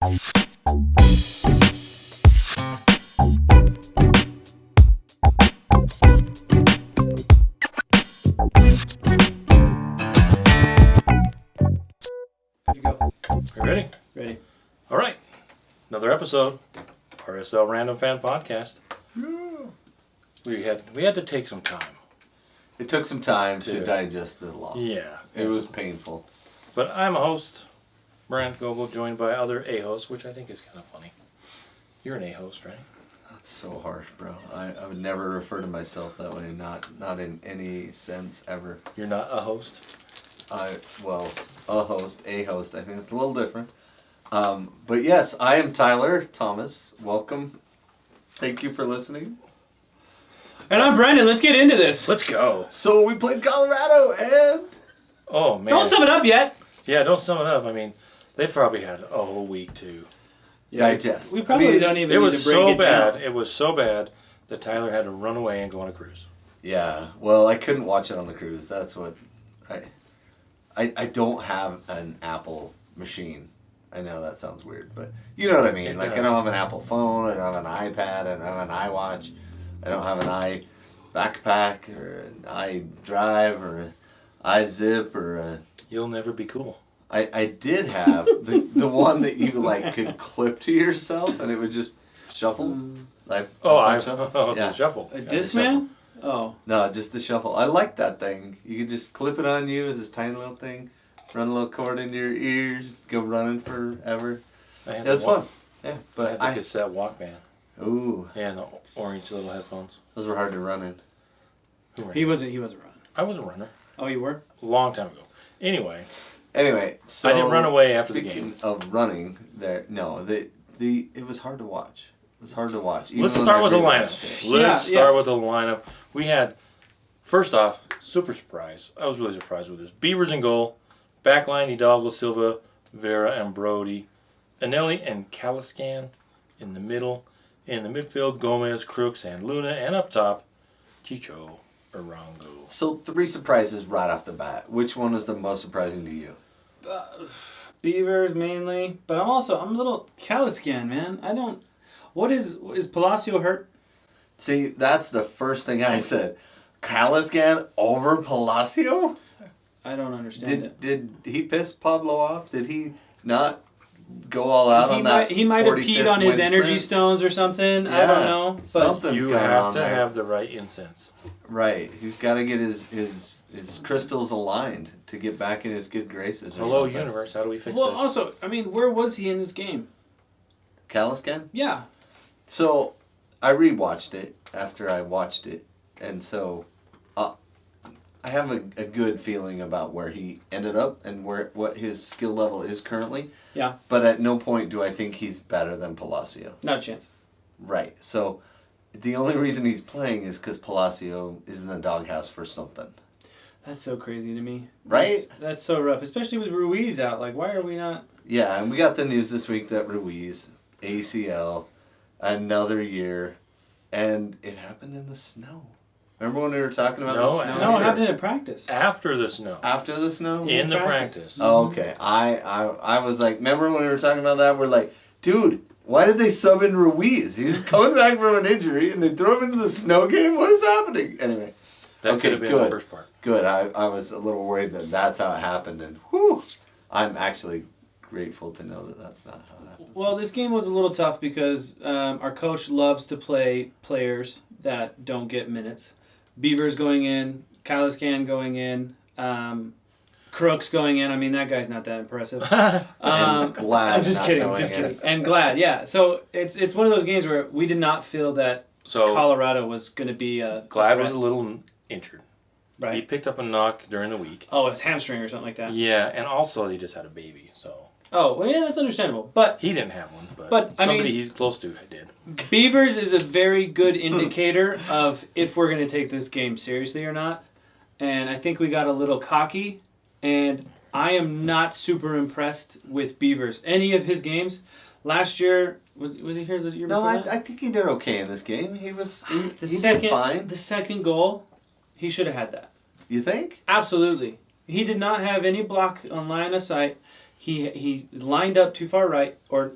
Ready? Ready. All right. Another episode. RSL Random Fan Podcast. Yeah. We had to take some time. It took some time to digest the loss. Yeah. It was painful. But I'm a host, Brant Goebel, joined by other A-hosts, which I think is kind of funny. You're an A-host, right? That's so harsh, bro. I would never refer to myself that way. Not in any sense ever. You're not a host? A host. I think it's a little different. But yes, I am Tyler Thomas. Welcome. Thank you for listening. And I'm Brendan. Let's get into this. Let's go. So we played Colorado and... Oh, man. Don't sum it up yet. Yeah, don't sum it up. I mean, they've probably had a whole week to digest. We probably don't even It need was to break so it bad. down. It was so bad that Tyler had to run away and go on a cruise. Yeah. Well, I couldn't watch it on the cruise. That's what... I don't have an Apple machine. I know that sounds weird, but you know what I mean. Like, I don't have an Apple phone, I don't have an iPad, I don't have an iWatch, I don't have an iBackpack, or an iDrive, or an iZip, or a... You'll never be cool. I did have the one that you, like, could clip to yourself, and it would just shuffle. Like, the shuffle. A Discman? Oh. No, just the shuffle. I like that thing. You could just clip it on you as this tiny little thing, run a little cord into your ears, go running forever. It was fun. Yeah, but I had the cassette Walkman. Ooh. Yeah, and the orange little headphones. Those were hard to run in. He wasn't running. I was a runner. Oh, you were? A long time ago. Anyway, so I didn't run away after the game. Speaking of running, it was hard to watch. It was hard to watch. Let's start with the lineup. Let's start with the lineup. We had, first off, super surprise. I was really surprised with this. Beavers in goal. Backline, Hidalgo, Silva, Vera, and Brody. Anelli and Caliscan in the middle. In the midfield, Gomez, Crooks, and Luna. And up top, Chicho Arango. So 3 surprises right off the bat. Which one was the most surprising to you? Beavers mainly, but I'm a little Caliscan, man. What is Palacio hurt? See, that's the first thing I said. Caliscan over Palacio? I don't understand it. Did he piss Pablo off? Did he not go all out on that? He might have peed on his energy stones or something. Yeah, I don't know. But something's you going have on to there. have the right incense. Right. He's got to get his crystals aligned to get back in his good graces. Hello, universe. How do we fix this? Well, also, I mean, where was he in this game? Caliscan? Yeah. So, I rewatched it after I watched it, and so I have a good feeling about where he ended up and what his skill level is currently. Yeah. But at no point do I think he's better than Palacio. Not a chance. Right. So, the only reason he's playing is because Palacio is in the doghouse for something. That's so crazy to me. Right? That's so rough, especially with Ruiz out. Like, why are we not... Yeah, and we got the news this week that Ruiz, ACL, another year, and it happened in the snow. Remember when we were talking about the snow? No, it happened in practice. After the snow. After the snow? In the practice. Oh, okay. I was like, remember when we were talking about that? We're like, dude, why did they sub in Ruiz? He's coming back from an injury, and they throw him into the snow game? What is happening? Anyway. That could have been the first part. Good. I was a little worried that that's how it happened, and whew, I'm actually grateful to know that that's not how it happened. Well, this game was a little tough because our coach loves to play players that don't get minutes. Beavers going in, Caliscan going in, Crooks going in. I mean, that guy's not that impressive. And Glad. I'm just kidding. And Glad, yeah. So it's one of those games where we did not feel that Colorado was going to be Glad was a little injured. Right. He picked up a knock during the week. Oh, it's hamstring or something like that. Yeah, and also he just had a baby, so. Oh, well, yeah, that's understandable. But he didn't have one, but somebody he's close to did. Beavers is a very good indicator of if we're going to take this game seriously or not. And I think we got a little cocky, and I am not super impressed with Beavers. Any of his games. Last year, was he here the year before that? I think he did okay in this game. He did fine. The second goal, he should have had that. You think? Absolutely. He did not have any block on line of sight. He lined up too far right, or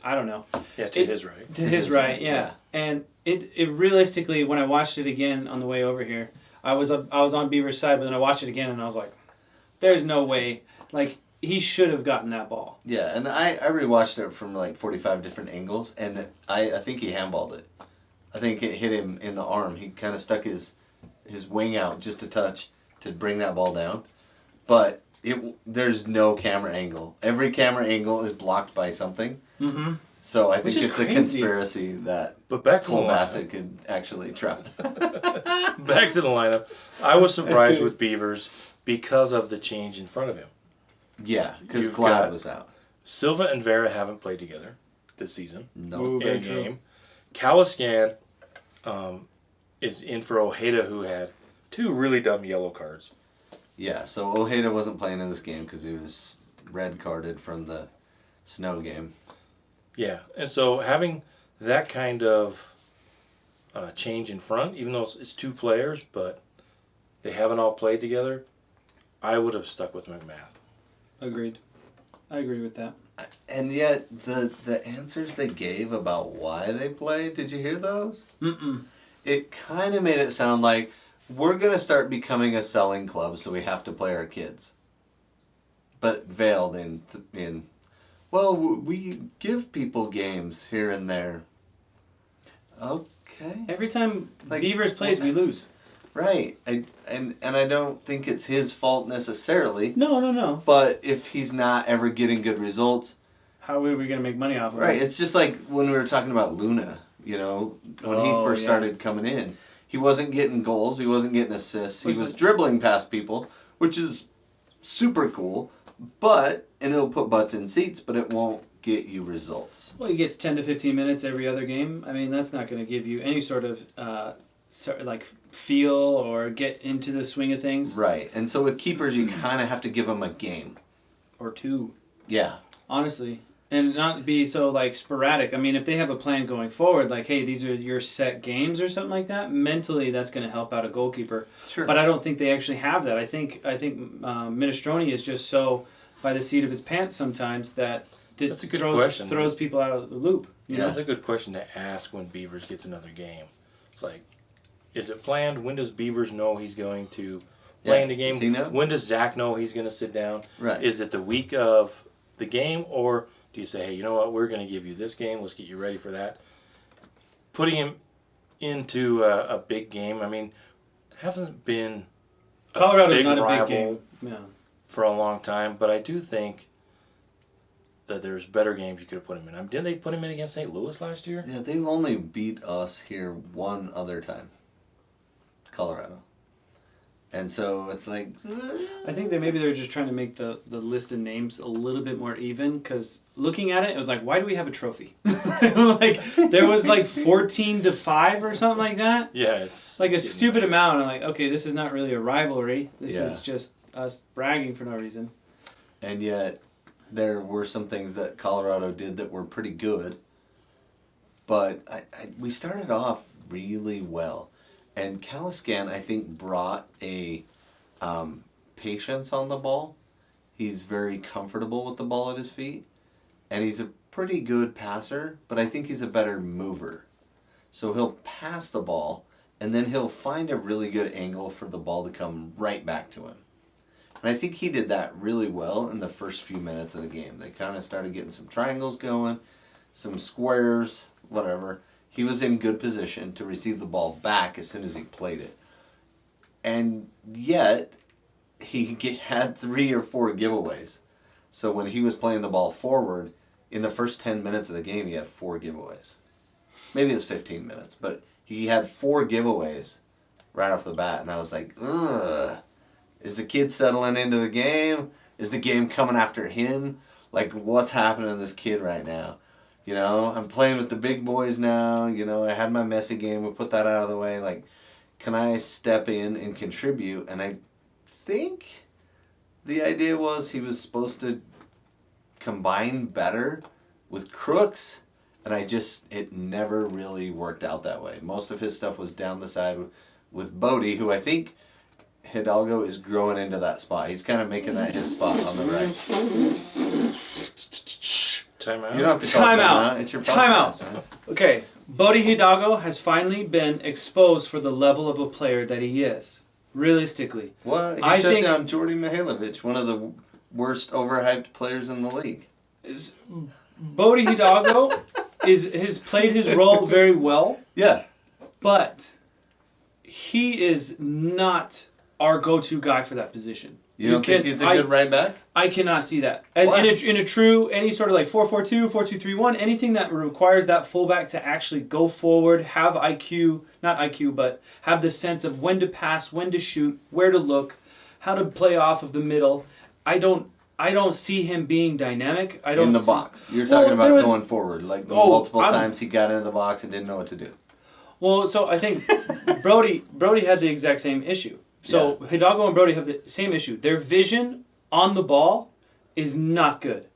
I don't know. Yeah, to his right. To his right, yeah. And it realistically, when I watched it again on the way over here, I was on Beaver's side, but then I watched it again and I was like, there's no way. Like, he should have gotten that ball. Yeah, and I rewatched it from like 45 different angles, and I think he handballed it. I think it hit him in the arm. He kind of stuck his wing out just a touch to bring that ball down. But there's no camera angle. Every camera angle is blocked by something. Mm-hmm. So I think it's crazy. a conspiracy that Cole Bassett could actually trap. Back to the lineup. I was surprised with Beavers because of the change in front of him. Yeah, because Glad was out. Silva and Vera haven't played together this season. No. In a game. Caliscan is in for Ojeda, who had 2 really dumb yellow cards. Yeah, so Ojeda wasn't playing in this game because he was red carded from the snow game. Yeah, and so having that kind of change in front, even though it's 2 players, but they haven't all played together, I would have stuck with McMath. Agreed. I agree with that. And yet, the answers they gave about why they played, did you hear those? Mm-mm. It kind of made it sound like, we're going to start becoming a selling club, so we have to play our kids. But veiled in well, we give people games here and there. Okay. Every time Beavers plays, we lose. Right. And I don't think it's his fault necessarily. No. But if he's not ever getting good results... How are we going to make money off of it? Right. It's just like when we were talking about Luna, when he first started coming in. He wasn't getting goals. He wasn't getting assists. He was dribbling past people, which is super cool. And it'll put butts in seats, but it won't get you results. Well, he gets 10 to 15 minutes every other game. I mean, that's not going to give you any sort of feel or get into the swing of things. Right. And so with keepers, you kind of have to give them a game. Or 2. Yeah. Honestly. And not be so sporadic. I mean, if they have a plan going forward, hey, these are your set games or something like that, mentally that's going to help out a goalkeeper. Sure. But I don't think they actually have that. I think Minestrone is just so by the seat of his pants sometimes that that's a good question. Throws people out of the loop. You know? That's a good question to ask when Beavers gets another game. It's like, is it planned? When does Beavers know he's going to play in the game? When does Zach know he's going to sit down? Right. Is it the week of the game, or do you say, hey, you know what, we're going to give you this game, let's get you ready for that? Putting him into a big game, I mean, haven't been Colorado's not a big game for a long time, but I do think that there's better games you could have put him in. Didn't they put him in against St. Louis last year? Yeah, they've only beat us here one other time. Colorado. And so it's like... I think maybe they're just trying to make the list of names a little bit more even, because looking at it, it was like, why do we have a trophy? There was 14-5 or something like that. Yeah, it's... a stupid amount. I'm like, okay, this is not really a rivalry. This is just us bragging for no reason. And yet, there were some things that Colorado did that were pretty good. But we started off really well. And Caliscan, I think, brought a patience on the ball. He's very comfortable with the ball at his feet. And he's a pretty good passer, but I think he's a better mover. So he'll pass the ball, and then he'll find a really good angle for the ball to come right back to him. And I think he did that really well in the first few minutes of the game. They kind of started getting some triangles going, some squares, whatever. He was in good position to receive the ball back as soon as he played it. And yet, he had 3 or 4 giveaways. So when he was playing the ball forward, in the first 10 minutes of the game, he had 4 giveaways. Maybe it was 15 minutes, but he had 4 giveaways right off the bat. And I was like, ugh. Is the kid settling into the game? Is the game coming after him? What's happening to this kid right now? I'm playing with the big boys now. I had my messy game. We put that out of the way. Can I step in and contribute? And I think the idea was he was supposed to combine better with Crooks. And it never really worked out that way. Most of his stuff was down the side with Bodie, who I think Hidalgo is growing into that spot. He's kind of making that his spot on the right. Timeout. You don't have to call Timeout. It's your Timeout. podcast, man. Okay, Bodie Hidalgo has finally been exposed for the level of a player that he is. Realistically. Well, he I shut think- down Jordy Mihailovic, one of the worst overhyped players in the league. Bodie Hidalgo has played his role very well, Yeah. but he is not our go-to guy for that position. You don't think he's a good right back? I cannot see that. Why? In a true, any sort of like 4-4-2, 4-2-3-1, anything that requires that fullback to actually go forward, have IQ, not IQ, but have the sense of when to pass, when to shoot, where to look, how to play off of the middle. I don't see him being dynamic. I don't in the see- box. You're talking Well, about going forward, like the multiple times he got into the box and didn't know what to do. Well, so I think Brody had the exact same issue. So Hidalgo and Brody have the same issue. Their vision on the ball is not good.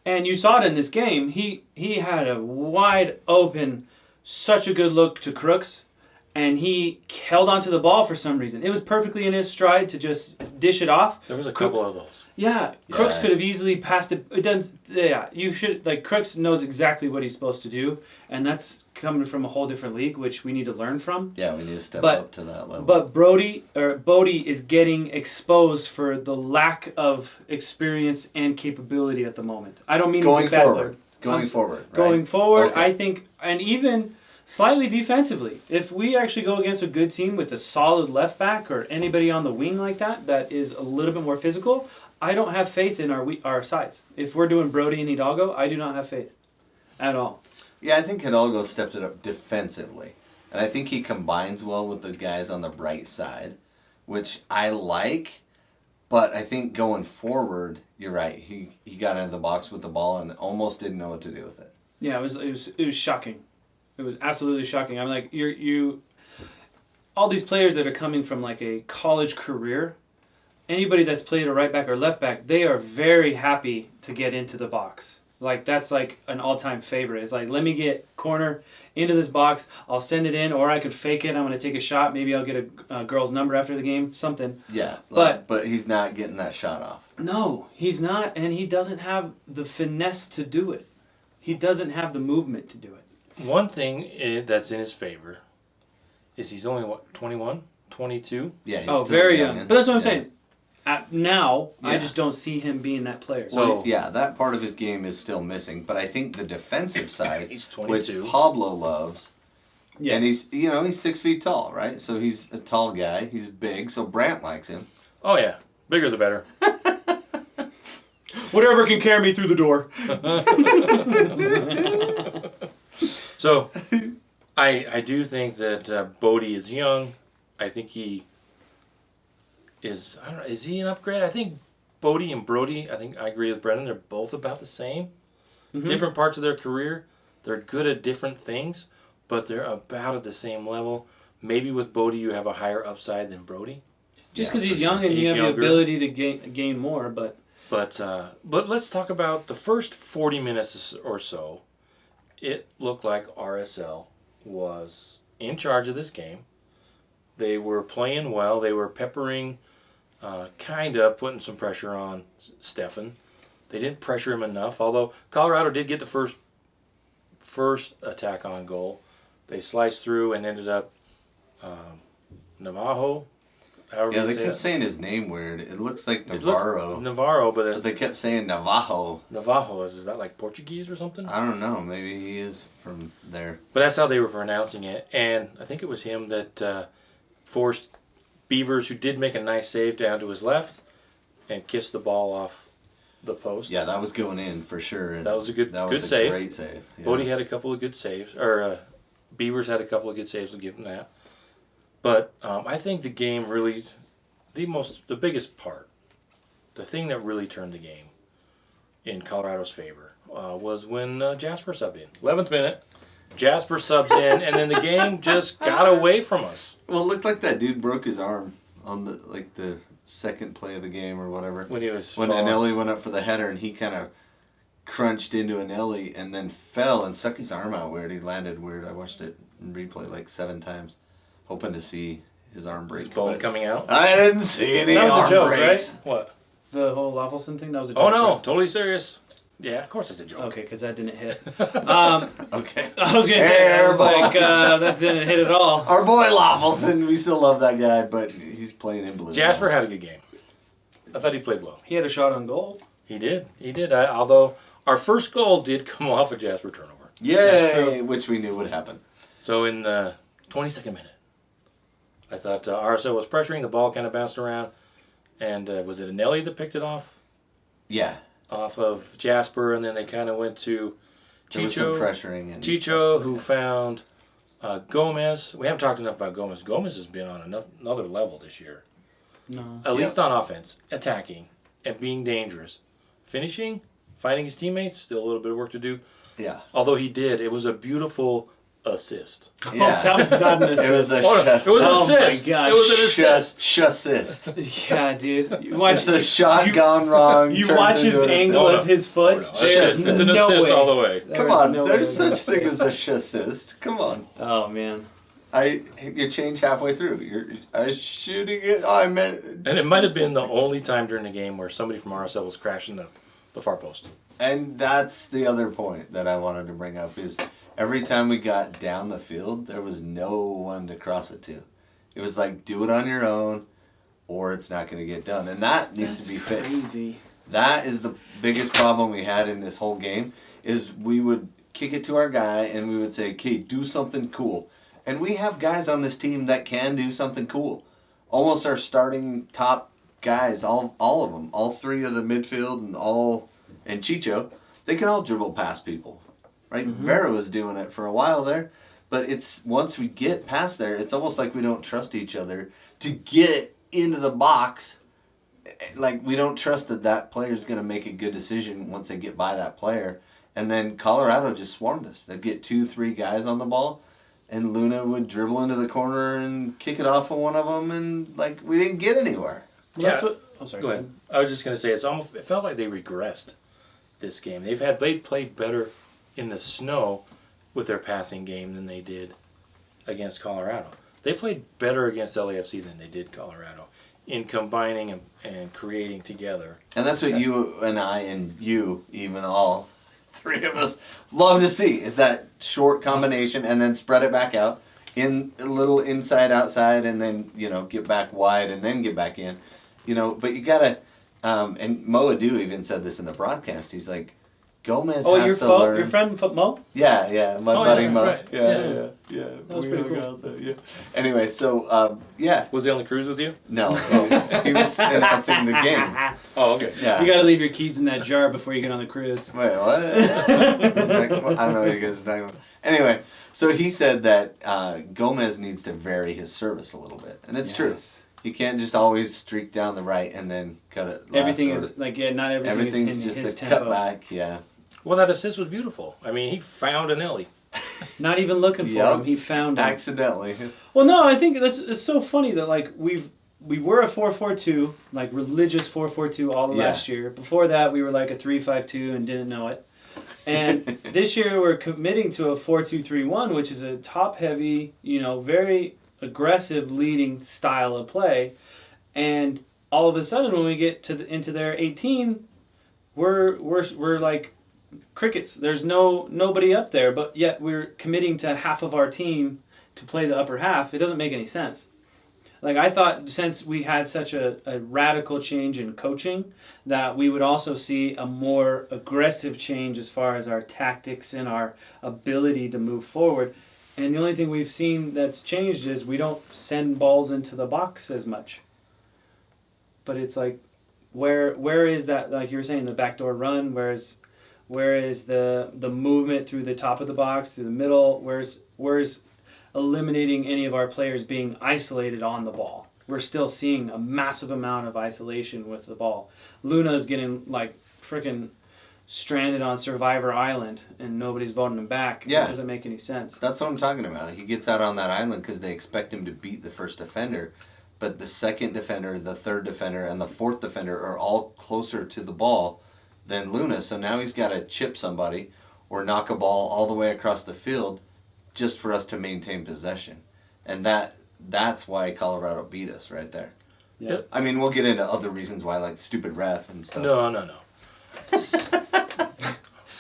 And you saw it in this game. He had a wide open, such a good look to Crooks, and he held onto the ball for some reason. It was perfectly in his stride to just dish it off. There was a couple of those. Yeah, Crooks could have easily passed it. It doesn't. Yeah, you should like Crooks knows exactly what he's supposed to do, and that's coming from a whole different league, which we need to learn from. Yeah, we need to step up to that level. But Bodie is getting exposed for the lack of experience and capability at the moment. I don't mean going he's a bad forward. player. Going forward. Right? Going forward, Okay. I think, and even slightly defensively. If we actually go against a good team with a solid left back or anybody on the wing like that is a little bit more physical, I don't have faith in our sides. If we're doing Brody and Hidalgo, I do not have faith at all. Yeah, I think Hidalgo stepped it up defensively. And I think he combines well with the guys on the right side, which I like. But I think going forward, you're right. He got into the box with the ball and almost didn't know what to do with it. Yeah, it was shocking. It was absolutely shocking. I'm like, you all these players that are coming from like a college career, anybody that's played a right back or left back, they are very happy to get into the box. Like that's like an all-time favorite. It's like, let me get corner into this box. I'll send it in, or I could fake it. I'm going to take a shot. Maybe I'll get a girl's number after the game. Something. Yeah, but he's not getting that shot off. No, he's not, and he doesn't have the finesse to do it. He doesn't have the movement to do it. One thing that's in his favor is he's only, 21, 22? Yeah, he's Oh, still very young. But that's what I'm Yeah. saying. Now, I Yeah. just don't see him being that player. Well, yeah, that part of his game is still missing. But I think the defensive side, He's which 22. Pablo loves, yes. and he's 6 feet tall, right? So he's a tall guy. He's big, so Brant likes him. Oh, yeah. Bigger the better. Whatever can carry me through the door. So, I do think that Bodie is young. I think he is, I don't know, is he an upgrade? I think Bodie and Brody, I agree with Brendan, they're both about the same. Mm-hmm. Different parts of their career. They're good at different things, but they're about at the same level. Maybe with Bodie you have a higher upside than Brody. Just because he's young and He's you have younger. the ability to gain more, but But let's talk about the first 40 minutes or so. It looked like RSL was in charge of this game. They were playing well. They were peppering, kind of putting some pressure on Stefan. They didn't pressure him enough, although Colorado did get the first attack on goal. They sliced through and ended up Navajo. Yeah, they kept saying his name weird. It looks like Navarro. Navarro, But they kept saying Navajo. Navajo, is that like Portuguese or something? I don't know. Maybe he is from there. But that's how they were pronouncing it. And I think it was him that forced Beavers, who did make a nice save, down to his left and kissed the ball off the post. Yeah, that was going in for sure. And That was a good a save. great save. Yeah. Bodie had a couple of good saves. Or Beavers had a couple of good saves, I'll give him that. But I think the game really, the biggest part, the thing that really turned the game in Colorado's favor was when Jasper subbed in. 11th minute, Jasper subs in, and then the game just got away from us. Well, it looked like that dude broke his arm on the second play of the game or whatever. When Anelli went up for the header and he kind of crunched into Anelli and then fell and stuck his arm out weird. He landed weird. I watched it in replay like 7 times, hoping to see his arm break. His bone coming out. I didn't see any that was arm a joke, breaks. right? What? The whole Loffelsend thing, that was a joke. Oh no, right? totally serious. Yeah, of course it's a joke. Okay, because that didn't hit. Okay. I was going to say, I was like, that didn't hit at all. Our boy Loffelsend, we still love that guy, but he's playing in blue. Jasper had a good game. I thought he played well. He had a shot on goal. He did. Although our first goal did come off a Jasper turnover. Yay! Which we knew would happen. So in the 22nd minute, I thought RSL was pressuring. The ball kind of bounced around. And was it Anelli that picked it off? Yeah. Off of Jasper, and then they kind of went to There was some pressuring. And Chicho, who found Gomez. We haven't talked enough about Gomez. Gomez has been on another level this year. No. At least on offense, attacking, and being dangerous. Finishing, fighting his teammates, still a little bit of work to do. Yeah. Although it was a beautiful assist. Yeah. Oh, that was not an assist. It was a It was an assist. My gosh. It was an assist. Assist. Yeah, dude. You watch, It's a shot gone wrong. You turns watch his into an angle assist. of his foot. It's There's an no assist way. all the way. Come on, no there's way such thing as a assist. Come on. Oh, man. You change halfway through. I was shooting it. Oh, I meant. And it might have been the only time during the game where somebody from RSL was crashing the far post. And that's the other point that I wanted to bring up is every time we got down the field, there was no one to cross it to. It was like, do it on your own, or it's not going to get done. And that needs to be fixed. That is the biggest problem we had in this whole game, is we would kick it to our guy, and we would say, okay, do something cool. And we have guys on this team that can do something cool. Almost our starting top guys, all of them, all three of the midfield and Chicho, they can all dribble past people. Right? Mm-hmm. Vera was doing it for a while there, but it's once we get past there, it's almost like we don't trust each other to get into the box. Like we don't trust that player's going to make a good decision once they get by that player. And then Colorado just swarmed us. They'd get 2-3 guys on the ball, and Luna would dribble into the corner and kick it off of one of them, and like we didn't get anywhere. Well, that's what. Oh, sorry. Go ahead. I was just going to say it felt like they regressed this game. They played better in the snow with their passing game than they did against Colorado. They played better against LAFC than they did Colorado in combining and creating together. And that's what you and I and you, even all three of us, love to see, is that short combination and then spread it back out in a little inside, outside, and then, get back wide and then get back in. But you got to, and Mo Adu even said this in the broadcast, he's like, Gomez has to learn. Your friend Mo? Yeah, my buddy Mo. Right. Yeah. That was pretty cool. Yeah. Anyway, so yeah. Was he on the cruise with you? No, he was announcing the game. Oh, okay. Yeah. You got to leave your keys in that jar before you get on the cruise. Wait, what? I don't know what you guys are talking about. Anyway, so he said that Gomez needs to vary his service a little bit, and it's true. You can't just always streak down the right and then cut it left. Everything is not everything everything's is just his a tempo. cut back. Yeah. Well, that assist was beautiful. I mean, he found Anelli. Not even looking for Yep. him, he found him. Accidentally. Well, no, I think it's so funny that like we were a 4-4-2, like religious 4-4-2 all the last year. Before that, we were like a 3-5-2 and didn't know it. And this year we're committing to a 4-2-3-1, which is a top-heavy, very aggressive leading style of play. And all of a sudden, when we get into their 18, we're like crickets. There's nobody up there, but yet we're committing to half of our team to play the upper half. It doesn't make any sense. Like I thought, since we had such a radical change in coaching, that we would also see a more aggressive change as far as our tactics and our ability to move forward. And the only thing we've seen that's changed is we don't send balls into the box as much. But it's like, where is that? Like you were saying, the backdoor run. Where is the movement through the top of the box, through the middle? Where's eliminating any of our players being isolated on the ball? We're still seeing a massive amount of isolation with the ball. Luna's getting like freaking stranded on Survivor Island and nobody's voting him back. Yeah. It doesn't make any sense. That's what I'm talking about. He gets out on that island because they expect him to beat the first defender, but the second defender, the third defender, and the fourth defender are all closer to the ball than Luna. So now he's got to chip somebody or knock a ball all the way across the field just for us to maintain possession. And that's why Colorado beat us right there. Yeah. I mean, we'll get into other reasons why, like stupid ref and stuff. No.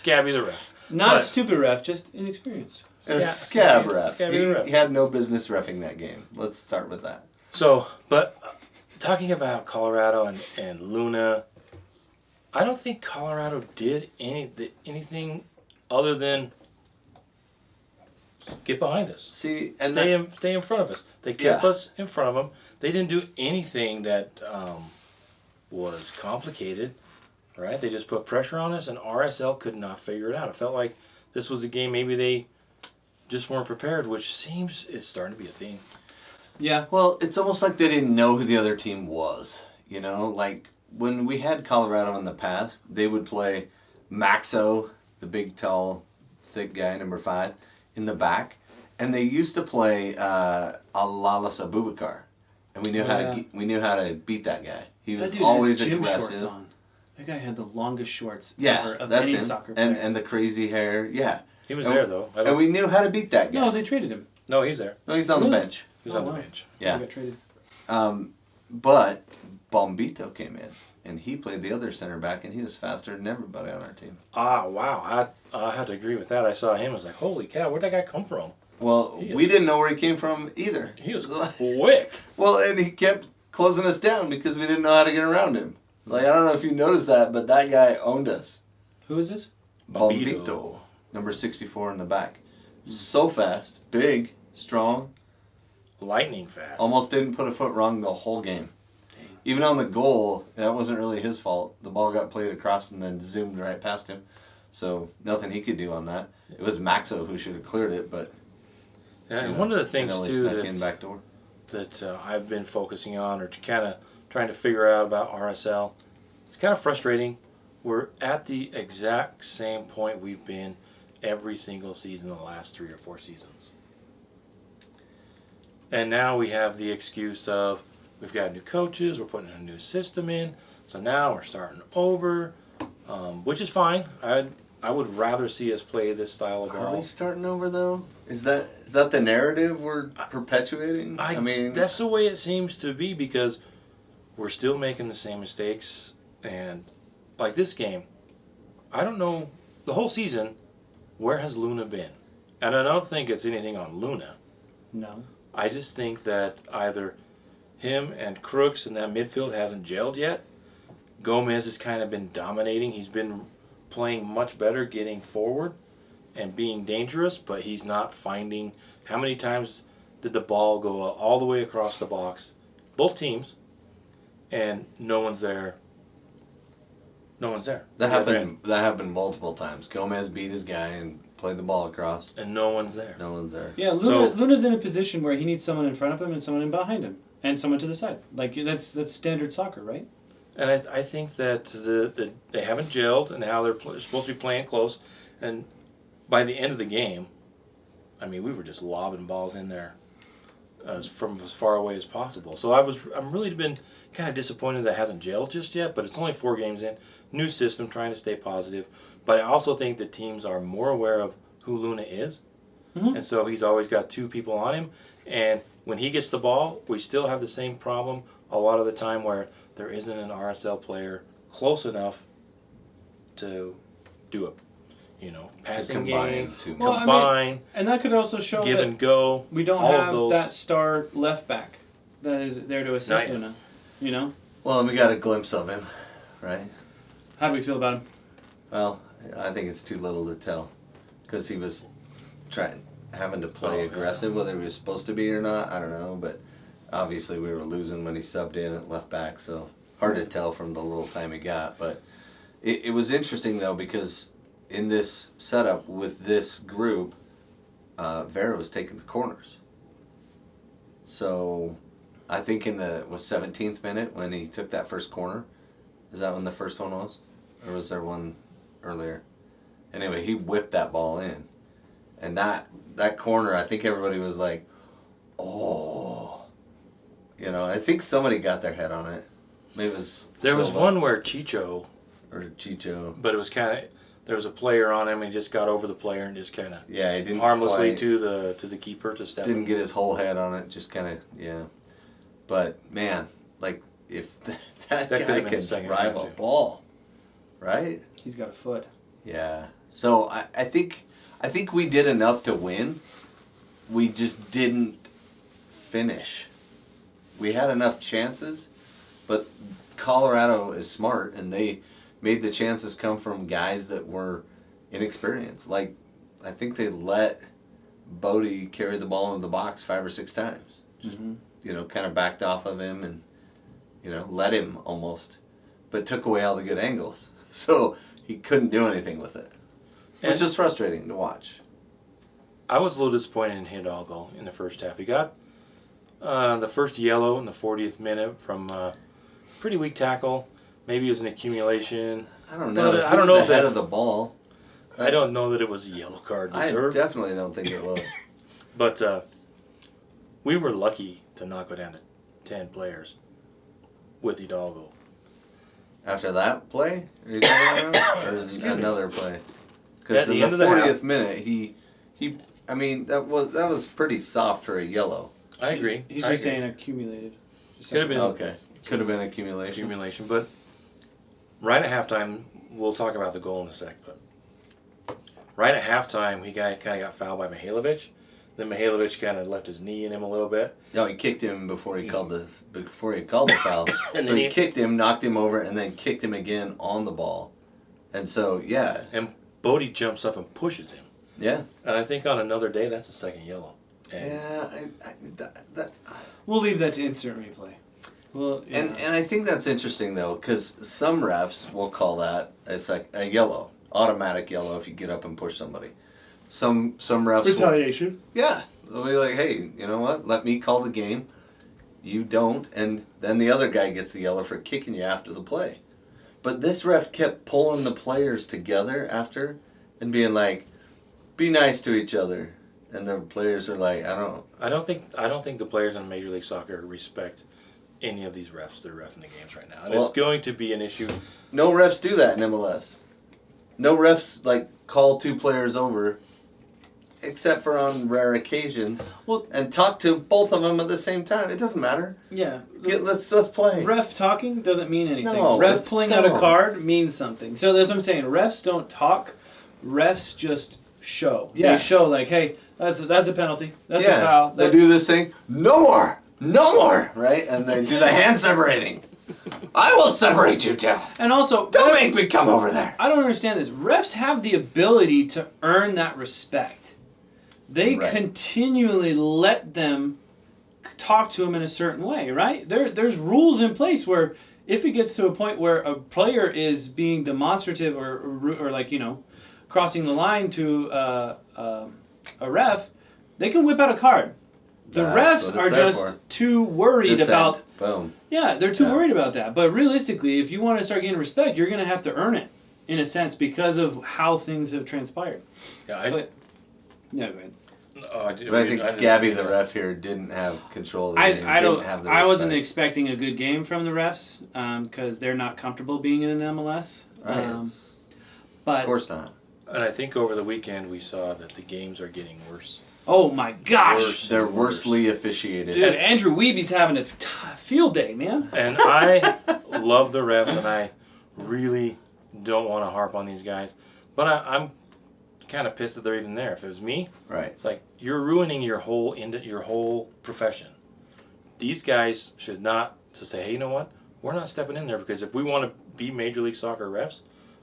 Scabby the ref. Not a stupid ref, just inexperienced. A scab ref. Scabby ref. He had no business reffing that game. Let's start with that. So, but talking about Colorado and Luna, I don't think Colorado did anything other than get behind us. See, and Stay in front of us. They kept us in front of them. They didn't do anything that was complicated, right? They just put pressure on us, and RSL could not figure it out. It felt like this was a game maybe they just weren't prepared, which seems it's starting to be a theme. Yeah. Well, it's almost like they didn't know who the other team was. You know, like when we had Colorado in the past, they would play Maxo, the big, tall, thick guy, number 5, in the back, and they used to play Alalas Abubakar, and we knew how to beat that guy. He was always had gym aggressive. Shorts on. That guy had the longest shorts Yeah, ever of that's any him. soccer player. And the crazy hair. Yeah, He was there, though. and we knew how to beat that guy. No, they traded him. No, he's there. No, he's on the bench. He was on the bench. Yeah. He got traded. But Bombito came in, and he played the other center back, and he was faster than everybody on our team. Ah, wow. I have to agree with that. I saw him. I was like, holy cow, where'd that guy come from? Well, we didn't know where he came from either. He was quick. Well, and he kept closing us down because we didn't know how to get around him. Like, I don't know if you noticed that, but that guy owned us. Who is this? Bombito, number 64 in the back. So fast, big, strong. Lightning fast. Almost didn't put a foot wrong the whole game. Dang. Even on the goal, that wasn't really his fault. The ball got played across and then zoomed right past him. So nothing he could do on that. It was Maxo who should have cleared it, but... And one of the things, too, back door. that I've been focusing on or kind of trying to figure out about RSL, it's kind of frustrating. We're at the exact same point we've been every single season the last 3 or 4 seasons. And now we have the excuse of we've got new coaches, we're putting a new system in, so now we're starting over, which is fine. I would rather see us play this style of ball. Are we starting over though? Is that the narrative we're perpetuating? I mean, that's the way it seems to be because we're still making the same mistakes. And like this game, I don't know the whole season. Where has Luna been? And I don't think it's anything on Luna. No. I just think that either him and Crooks and that midfield hasn't gelled yet. Gomez has kind of been dominating. He's been playing much better, getting forward and being dangerous, but he's not finding how many times did the ball go all the way across the box, both teams, and no one's there. No one's there. That happened multiple times. Gomez beat his guy and played the ball across. And no one's there. No one's there. Yeah, Luna's in a position where he needs someone in front of him and someone in behind him. And someone to the side. Like, that's standard soccer, right? And I think that they haven't gelled and how they're supposed to be playing close. And by the end of the game, I mean, we were just lobbing balls in there from as far away as possible. So I'm really been kind of disappointed that it hasn't gelled just yet, but it's only 4 games in. New system, trying to stay positive. But I also think the teams are more aware of who Luna is. Mm-hmm. And so he's always got 2 people on him. And when he gets the ball, we still have the same problem a lot of the time where there isn't an RSL player close enough to do a passing game, to combine. I mean, and that could also show give that and go. We don't have that star left back that is there to assist Luna. You know? Well, and we got a glimpse of him, right? How do we feel about him? Well, I think it's too little to tell. Because he was having to play aggressive, whether he was supposed to be or not, I don't know. But obviously we were losing when he subbed in at left back, so hard to tell from the little time he got. But it was interesting, though, because in this setup with this group, Vera was taking the corners. So I think in the 17th minute when he took that first corner, is that when the first one was? Or was there one earlier? Anyway, he whipped that ball in. And that corner, I think everybody was like, oh. You know, I think somebody got their head on it. Maybe it was There was one where Chicho. But it was kind of, there was a player on him and he just got over the player and just kind of he didn't harmlessly to the keeper to step didn't in. get his whole head on it, just kind of, yeah. But, man, like, if that guy can drive a ball, right? He's got a foot. Yeah. So I think we did enough to win. We just didn't finish. We had enough chances, but Colorado is smart, and they made the chances come from guys that were inexperienced. Like, I think they let Bodie carry the ball in the box 5 or 6 times. Just, kind of backed off of him and, let him almost, but took away all the good angles. So he couldn't do anything with it, which is frustrating to watch. I was a little disappointed in Hidalgo in the first half. He got the first yellow in the 40th minute from pretty weak tackle. Maybe it was an accumulation. I don't know. I don't know if that of the ball. I don't know that it was a yellow card deserved. I definitely don't think it was. But we were lucky to not go down to 10 players with Hidalgo. After that play? Are you talking about? Or is it another play? Because in the 40th minute, that was pretty soft for a yellow. I agree. He's just saying accumulated. Could have been okay. Could have been accumulation. But right at halftime, we'll talk about the goal in a sec. But right at halftime, he kind of got fouled by Mihailovic. Then Mihailovic kind of left his knee in him a little bit. No, he kicked him before he called the foul. And so he kicked him, knocked him over, and then kicked him again on the ball. And so And Bodie jumps up and pushes him. Yeah. And I think on another day, that's a second yellow. And we'll leave that to insert replay. Well, and I think that's interesting though, because some refs will call that as like a yellow, automatic yellow if you get up and push somebody. Some refs retaliation. They'll be like, hey, you know what? Let me call the game. You don't, and then the other guy gets the yellow for kicking you after the play. But this ref kept pulling the players together after, and being like, be nice to each other. And the players are like, I don't think the players in Major League Soccer respect any of these refs that are reffing the games right now. And it's going to be an issue. No refs do that in MLS. No refs call 2 players over, except for on rare occasions. And talk to both of them at the same time. It doesn't matter. Yeah. Let's play. Ref talking doesn't mean anything. No, ref pulling out a card means something. So that's what I'm saying. Refs don't talk. Refs just show. Yeah. They show hey, that's a penalty. That's a foul. They do this thing. No more, right? And they do the hand separating. I will separate you two. And also, don't make me come over there. I don't understand this. Refs have the ability to earn that respect. They continually let them talk to them in a certain way, right? There's rules in place where if it gets to a point where a player is being demonstrative or crossing the line to a ref, they can whip out a card. The refs are just too worried about... Boom. Yeah, they're too worried about that. But realistically, if you want to start getting respect, you're going to have to earn it, in a sense, because of how things have transpired. Yeah, go ahead. But I think Scabby, the ref here, didn't have control of the game. I wasn't expecting a good game from the refs because they're not comfortable being in an MLS. Right. But of course not. And I think over the weekend we saw that the games are getting worse. Oh my gosh! They're worsely officiated. Dude, Andrew Weeby's having a field day, man. And I love the refs, and I really don't want to harp on these guys. But I'm kind of pissed that they're even there. If it was me, it's like you're ruining your whole profession. These guys should not say, hey, you know what? We're not stepping in there because if we want to be Major League Soccer refs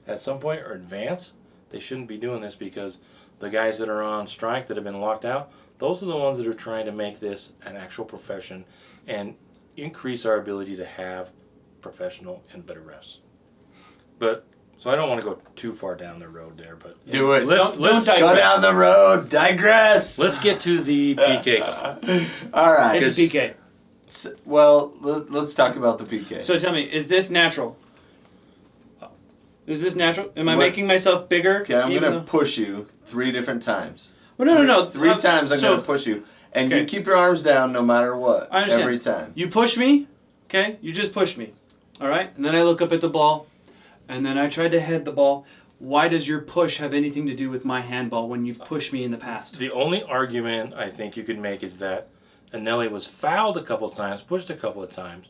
at some point or advance, they shouldn't be doing this because the guys that are on strike that have been locked out, those are the ones that are trying to make this an actual profession and increase our ability to have professional and better refs. But so I don't want to go too far down the road there, but do it. Let's go down the road. Digress. Let's get to the PK. All right. It's a PK. Well, let's talk about the PK. So tell me, is this natural? Is this natural? Am I making myself bigger? Okay, I'm going to push you 3 different times. Well, no. 3 times I'm going to push you. And you keep your arms down no matter what. I understand. Every time. You push me, okay? You just push me. All right? And then I look up at the ball. And then I tried to head the ball. Why does your push have anything to do with my handball when you've pushed me in the past? The only argument I think you could make is that Anelli was fouled a couple of times, pushed a couple of times.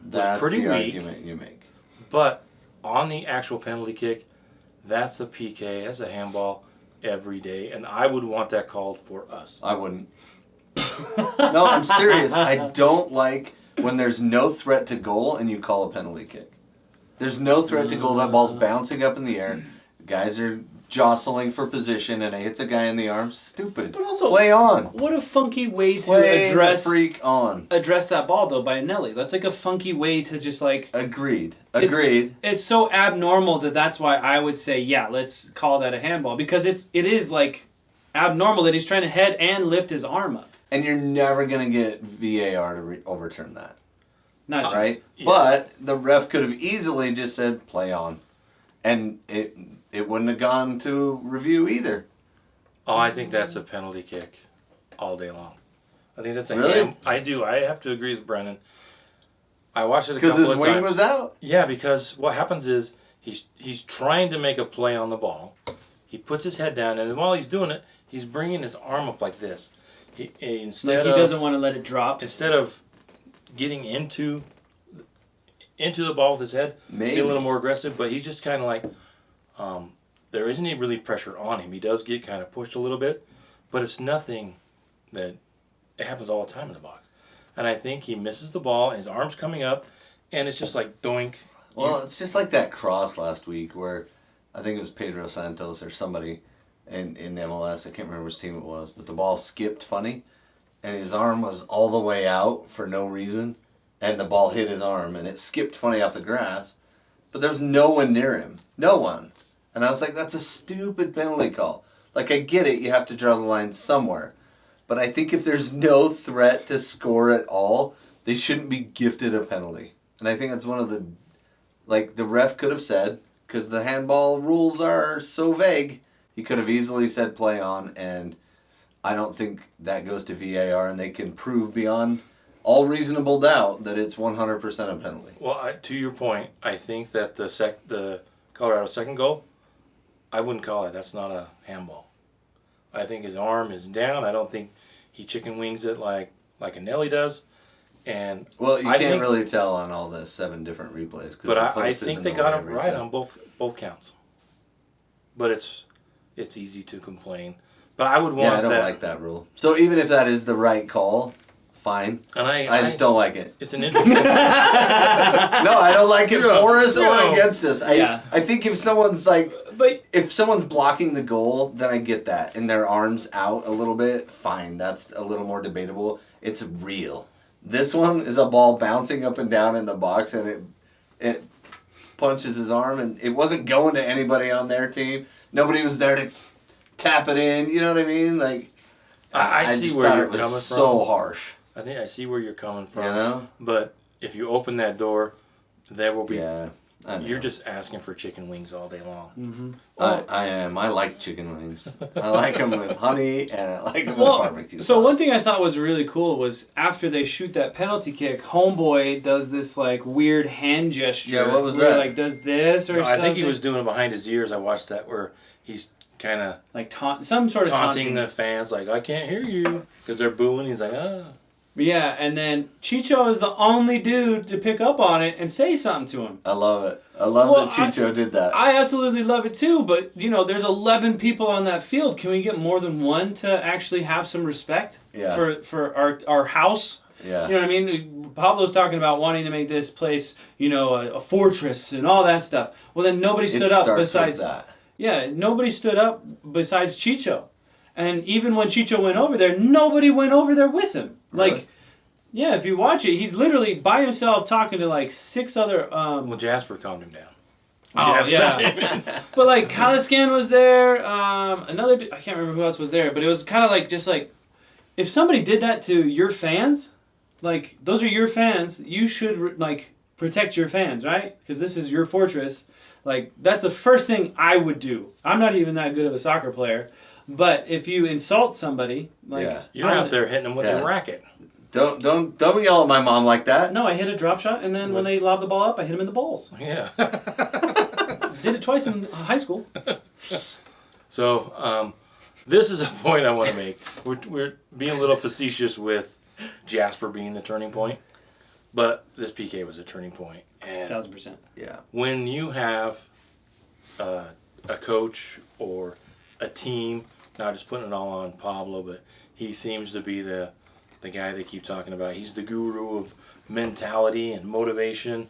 That's pretty the weak, argument you make. But on the actual penalty kick, That's a PK. That's a handball every day, and I would want that called for us. I wouldn't. No, I'm serious. I don't like when there's no threat to goal and you call a penalty kick. There's no threat to goal. That ball's bouncing up in the air. Guys are jostling for position, and it hits a guy in the arm. Stupid. But also, play on. What a funky way to Play address the freak on. Address that ball though by Nelly. That's like a funky way to just like. Agreed. It's so abnormal that's why I would say let's call that a handball, because it is like abnormal that he's trying to head and lift his arm up. And you're never gonna get VAR to overturn that. Not right. Yeah. But the ref could have easily just said play on, and it wouldn't have gone to review either. Oh, I think that's a penalty kick all day long. I think that's a Really? I do. I have to agree with Brennan. I watched it a couple Because of his times. wing was out. Yeah, because what happens is he's trying to make a play on the ball. He puts his head down, and while he's doing it, he's bringing his arm up like this. He doesn't want to let it drop. Instead of getting into the ball with his head, Maybe be a little more aggressive, but he's just kind of like, there isn't any really pressure on him. He does get kind of pushed a little bit, but it's nothing that it happens all the time in the box. And I think he misses the ball, his arm's coming up, and it's just like doink. Well, it's just like that cross last week where I think it was Pedro Santos or somebody in MLS. I can't remember which team it was, but the ball skipped funny, and his arm was all the way out for no reason, and the ball hit his arm, and it skipped funny off the grass, but there was no one near him. No one. And I was like, that's a stupid penalty call. Like, I get it, you have to draw the line somewhere. But I think if there's no threat to score at all, they shouldn't be gifted a penalty. And I think that's one of the, like, the ref could have said, because the handball rules are so vague, he could have easily said play on, and I don't think that goes to VAR, and they can prove beyond all reasonable doubt that it's 100% a penalty. Well, to your point, I think that the Colorado second goal, I wouldn't call it. That's not a handball. I think his arm is down. I don't think he chicken wings it like a Nelly does. And well, you can't really tell on all the 7 different replays. But I think they got it right on both counts. But it's easy to complain. But I would want I don't like that rule. So even if that is the right call, fine. And I just don't like it. It's an interesting. No, I don't like it for us or against us. I think if someone's if someone's blocking the goal, then I get that, and their arm's out a little bit, fine. That's a little more debatable. It's real. This one is a ball bouncing up and down in the box, and it punches his arm, and it wasn't going to anybody on their team. Nobody was there to tap it in. You know what I mean? Like, I see where you're coming from. So harsh. I think I see where you're coming from. You know? But if you open that door, there will be. Yeah. You're just asking for chicken wings all day long. Mm-hmm. Well, I am. I like chicken wings. I like them with honey, and I like them with barbecue sauce. So one thing I thought was really cool was after they shoot that penalty kick, Homeboy does this like weird hand gesture. Yeah, what was where, that? Like does this or something. I think he was doing it behind his ears. I watched that where he's kind of like some sort of taunting the fans, like I can't hear you because they're booing. He's like, ah. Yeah, and then Chicho is the only dude to pick up on it and say something to him. I love it. I love that Chicho did that. I absolutely love it too, but there's 11 people on that field. Can we get more than one to actually have some respect for our house? Yeah. You know what I mean? Pablo's talking about wanting to make this place, a fortress and all that stuff. Well, then nobody stood up besides that. Yeah, nobody stood up besides Chicho. And even when Chicho went over there, nobody went over there with him. Really? Like, yeah, if you watch it, he's literally by himself talking to like 6 other. Well, Jasper calmed him down. Oh yeah, but like Kalaskan was there. Another I can't remember who else was there, but it was kind of like just like if somebody did that to your fans, like those are your fans, you should like protect your fans, right? Because this is your fortress. Like that's the first thing I would do. I'm not even that good of a soccer player. But if you insult somebody, like you're out there hitting them with a racket. Don't yell at my mom like that. No, I hit a drop shot, and then when they lob the ball up, I hit them in the balls. Yeah. Did it twice in high school. So, this is a point I want to make. We're being a little facetious with Jasper being the turning point, but this PK was a turning point. And 1,000%. Yeah. when you have a coach or a team, not just putting it all on Pablo, but he seems to be the guy they keep talking about. He's the guru of mentality and motivation.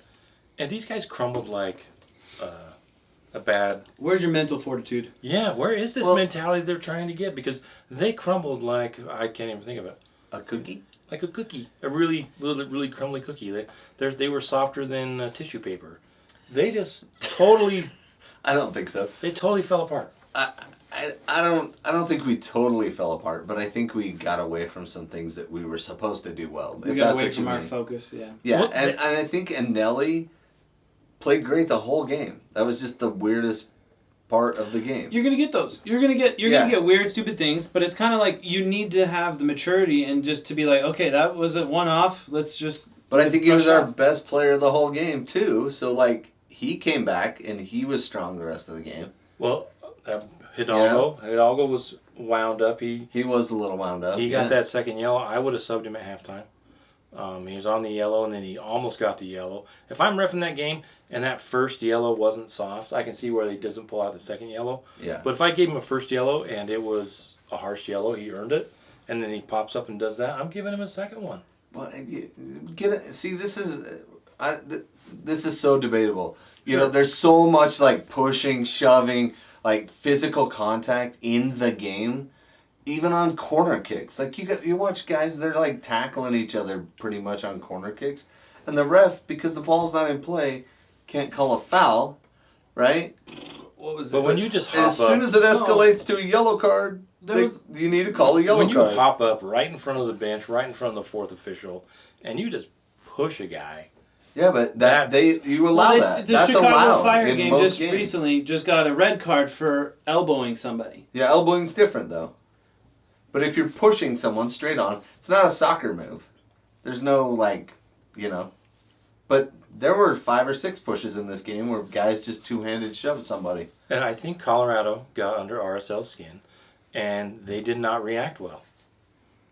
And these guys crumbled like a bad... Where's your mental fortitude? Yeah, where is this mentality they're trying to get? Because they crumbled like, I can't even think of it. A cookie? Like a cookie. A really crumbly cookie. They were softer than tissue paper. They just totally... I don't think so. They totally fell apart. I don't think we totally fell apart, but I think we got away from some things that we were supposed to do well. We got away from our focus, yeah. Yeah, and I think Anelli played great the whole game. That was just the weirdest part of the game. You're gonna get those. You're gonna get weird, stupid things, but it's kind of like you need to have the maturity and just to be like, okay, that was a one-off. Let's just. But I think he was our best player the whole game too. So like he came back and he was strong the rest of the game. Well, Hidalgo was wound up. He was a little wound up. He got that second yellow. I would have subbed him at halftime. He was on the yellow, and then he almost got the yellow. If I'm reffing that game and that first yellow wasn't soft, I can see where he doesn't pull out the second yellow. Yeah. But if I gave him a first yellow and it was a harsh yellow, he earned it, and then he pops up and does that, I'm giving him a second one. Well, see, this is so debatable. You know, there's so much like pushing, shoving, like physical contact in the game. Even on corner kicks, like you watch guys, they're like tackling each other pretty much on corner kicks, and the ref, because the ball's not in play, can't call a foul, right? What was it? But when you just hop as soon as it escalates to a yellow card, you need to call a yellow card. When you hop up right in front of the bench, right in front of the fourth official, and you just push a guy. Yeah, but you allow that. The That's Chicago allowed Fire in game most just games. recently just got a red card for elbowing somebody. Yeah, elbowing's different though. But if you're pushing someone straight on, it's not a soccer move. There's no But there were 5 or 6 pushes in this game where guys just two-handed shoved somebody. And I think Colorado got under RSL's skin, and they did not react well.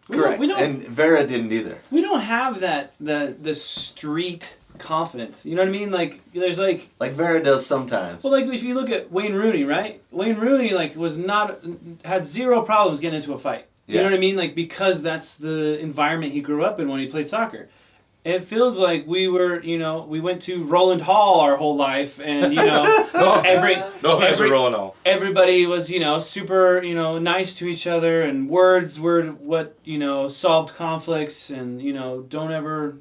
Correct. And Vera didn't either. We don't have the street confidence. You know what I mean? Like there's like Vera does sometimes. Well, like if you look at Wayne Rooney, right? Wayne Rooney had zero problems getting into a fight. You know what I mean? Like because that's the environment he grew up in when he played soccer. It feels like we went to Roland Hall our whole life, and everybody was super nice to each other, and words were what solved conflicts, and don't ever.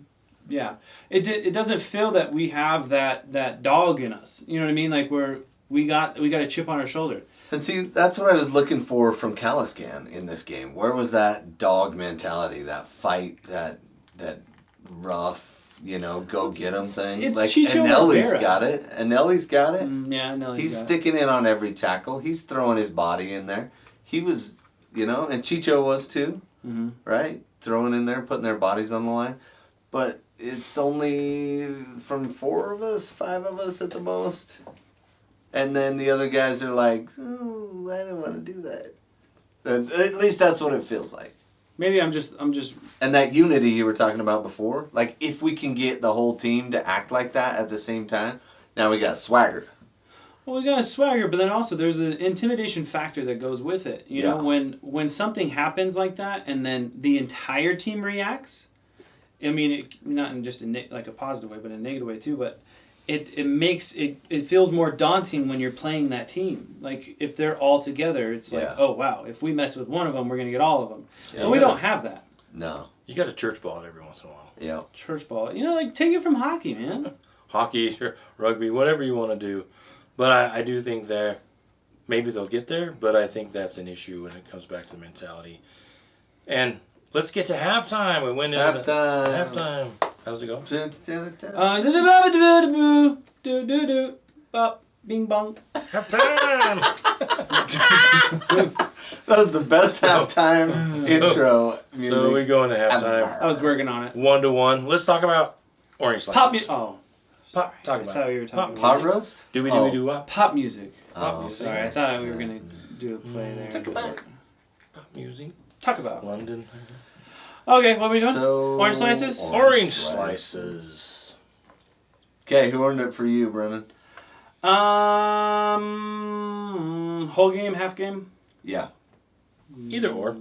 Yeah, it doesn't feel that we have that dog in us. You know what I mean? Like we got a chip on our shoulder. And see, that's what I was looking for from Caliscan in this game. Where was that dog mentality, that fight, that rough, go get him thing? It's like Chicho Anelli's Rivera. got it. Anelli's got it. Yeah, Anelli's He's got sticking in on every tackle. He's throwing his body in there. He was, and Chicho was too, right? Throwing in there, putting their bodies on the line. But it's only from 4 of us, 5 of us at the most. And then the other guys are like, "Oh, I don't want to do that." At least that's what it feels like. Maybe I'm just. And that unity you were talking about before, like if we can get the whole team to act like that at the same time, now we got swagger. Well, we got a swagger, but then also there's an intimidation factor that goes with it. You know, when something happens like that, and then the entire team reacts. I mean, not in just like a positive way, but in a negative way too. But it feels more daunting when you're playing that team. Like if they're all together, it's like, oh wow, if we mess with one of them, we're gonna get all of them. Yeah, but we don't have that. No. You got to church ball it every once in a while. Yeah. Church ball. Like take it from hockey, man. Hockey, rugby, whatever you want to do. But I do think maybe they'll get there, but I think that's an issue when it comes back to the mentality. And let's get to halftime. We went into halftime. How's it go? Bing bong. Halftime. That was the best halftime intro music. So we go into halftime. I was working on it. 1-1. Let's talk about orange slices. Pop music. Oh. Talk about. I thought we were talking Pot roast? Do we do what? Pop music. Pop music. Sorry, I thought we were gonna do a play there. Talk about. Pop music. Talk about. London. Okay, what are we doing? So, Orange slices? Orange slices. Okay, who earned it for you, Brennan? Whole game, half game? Yeah. Either or.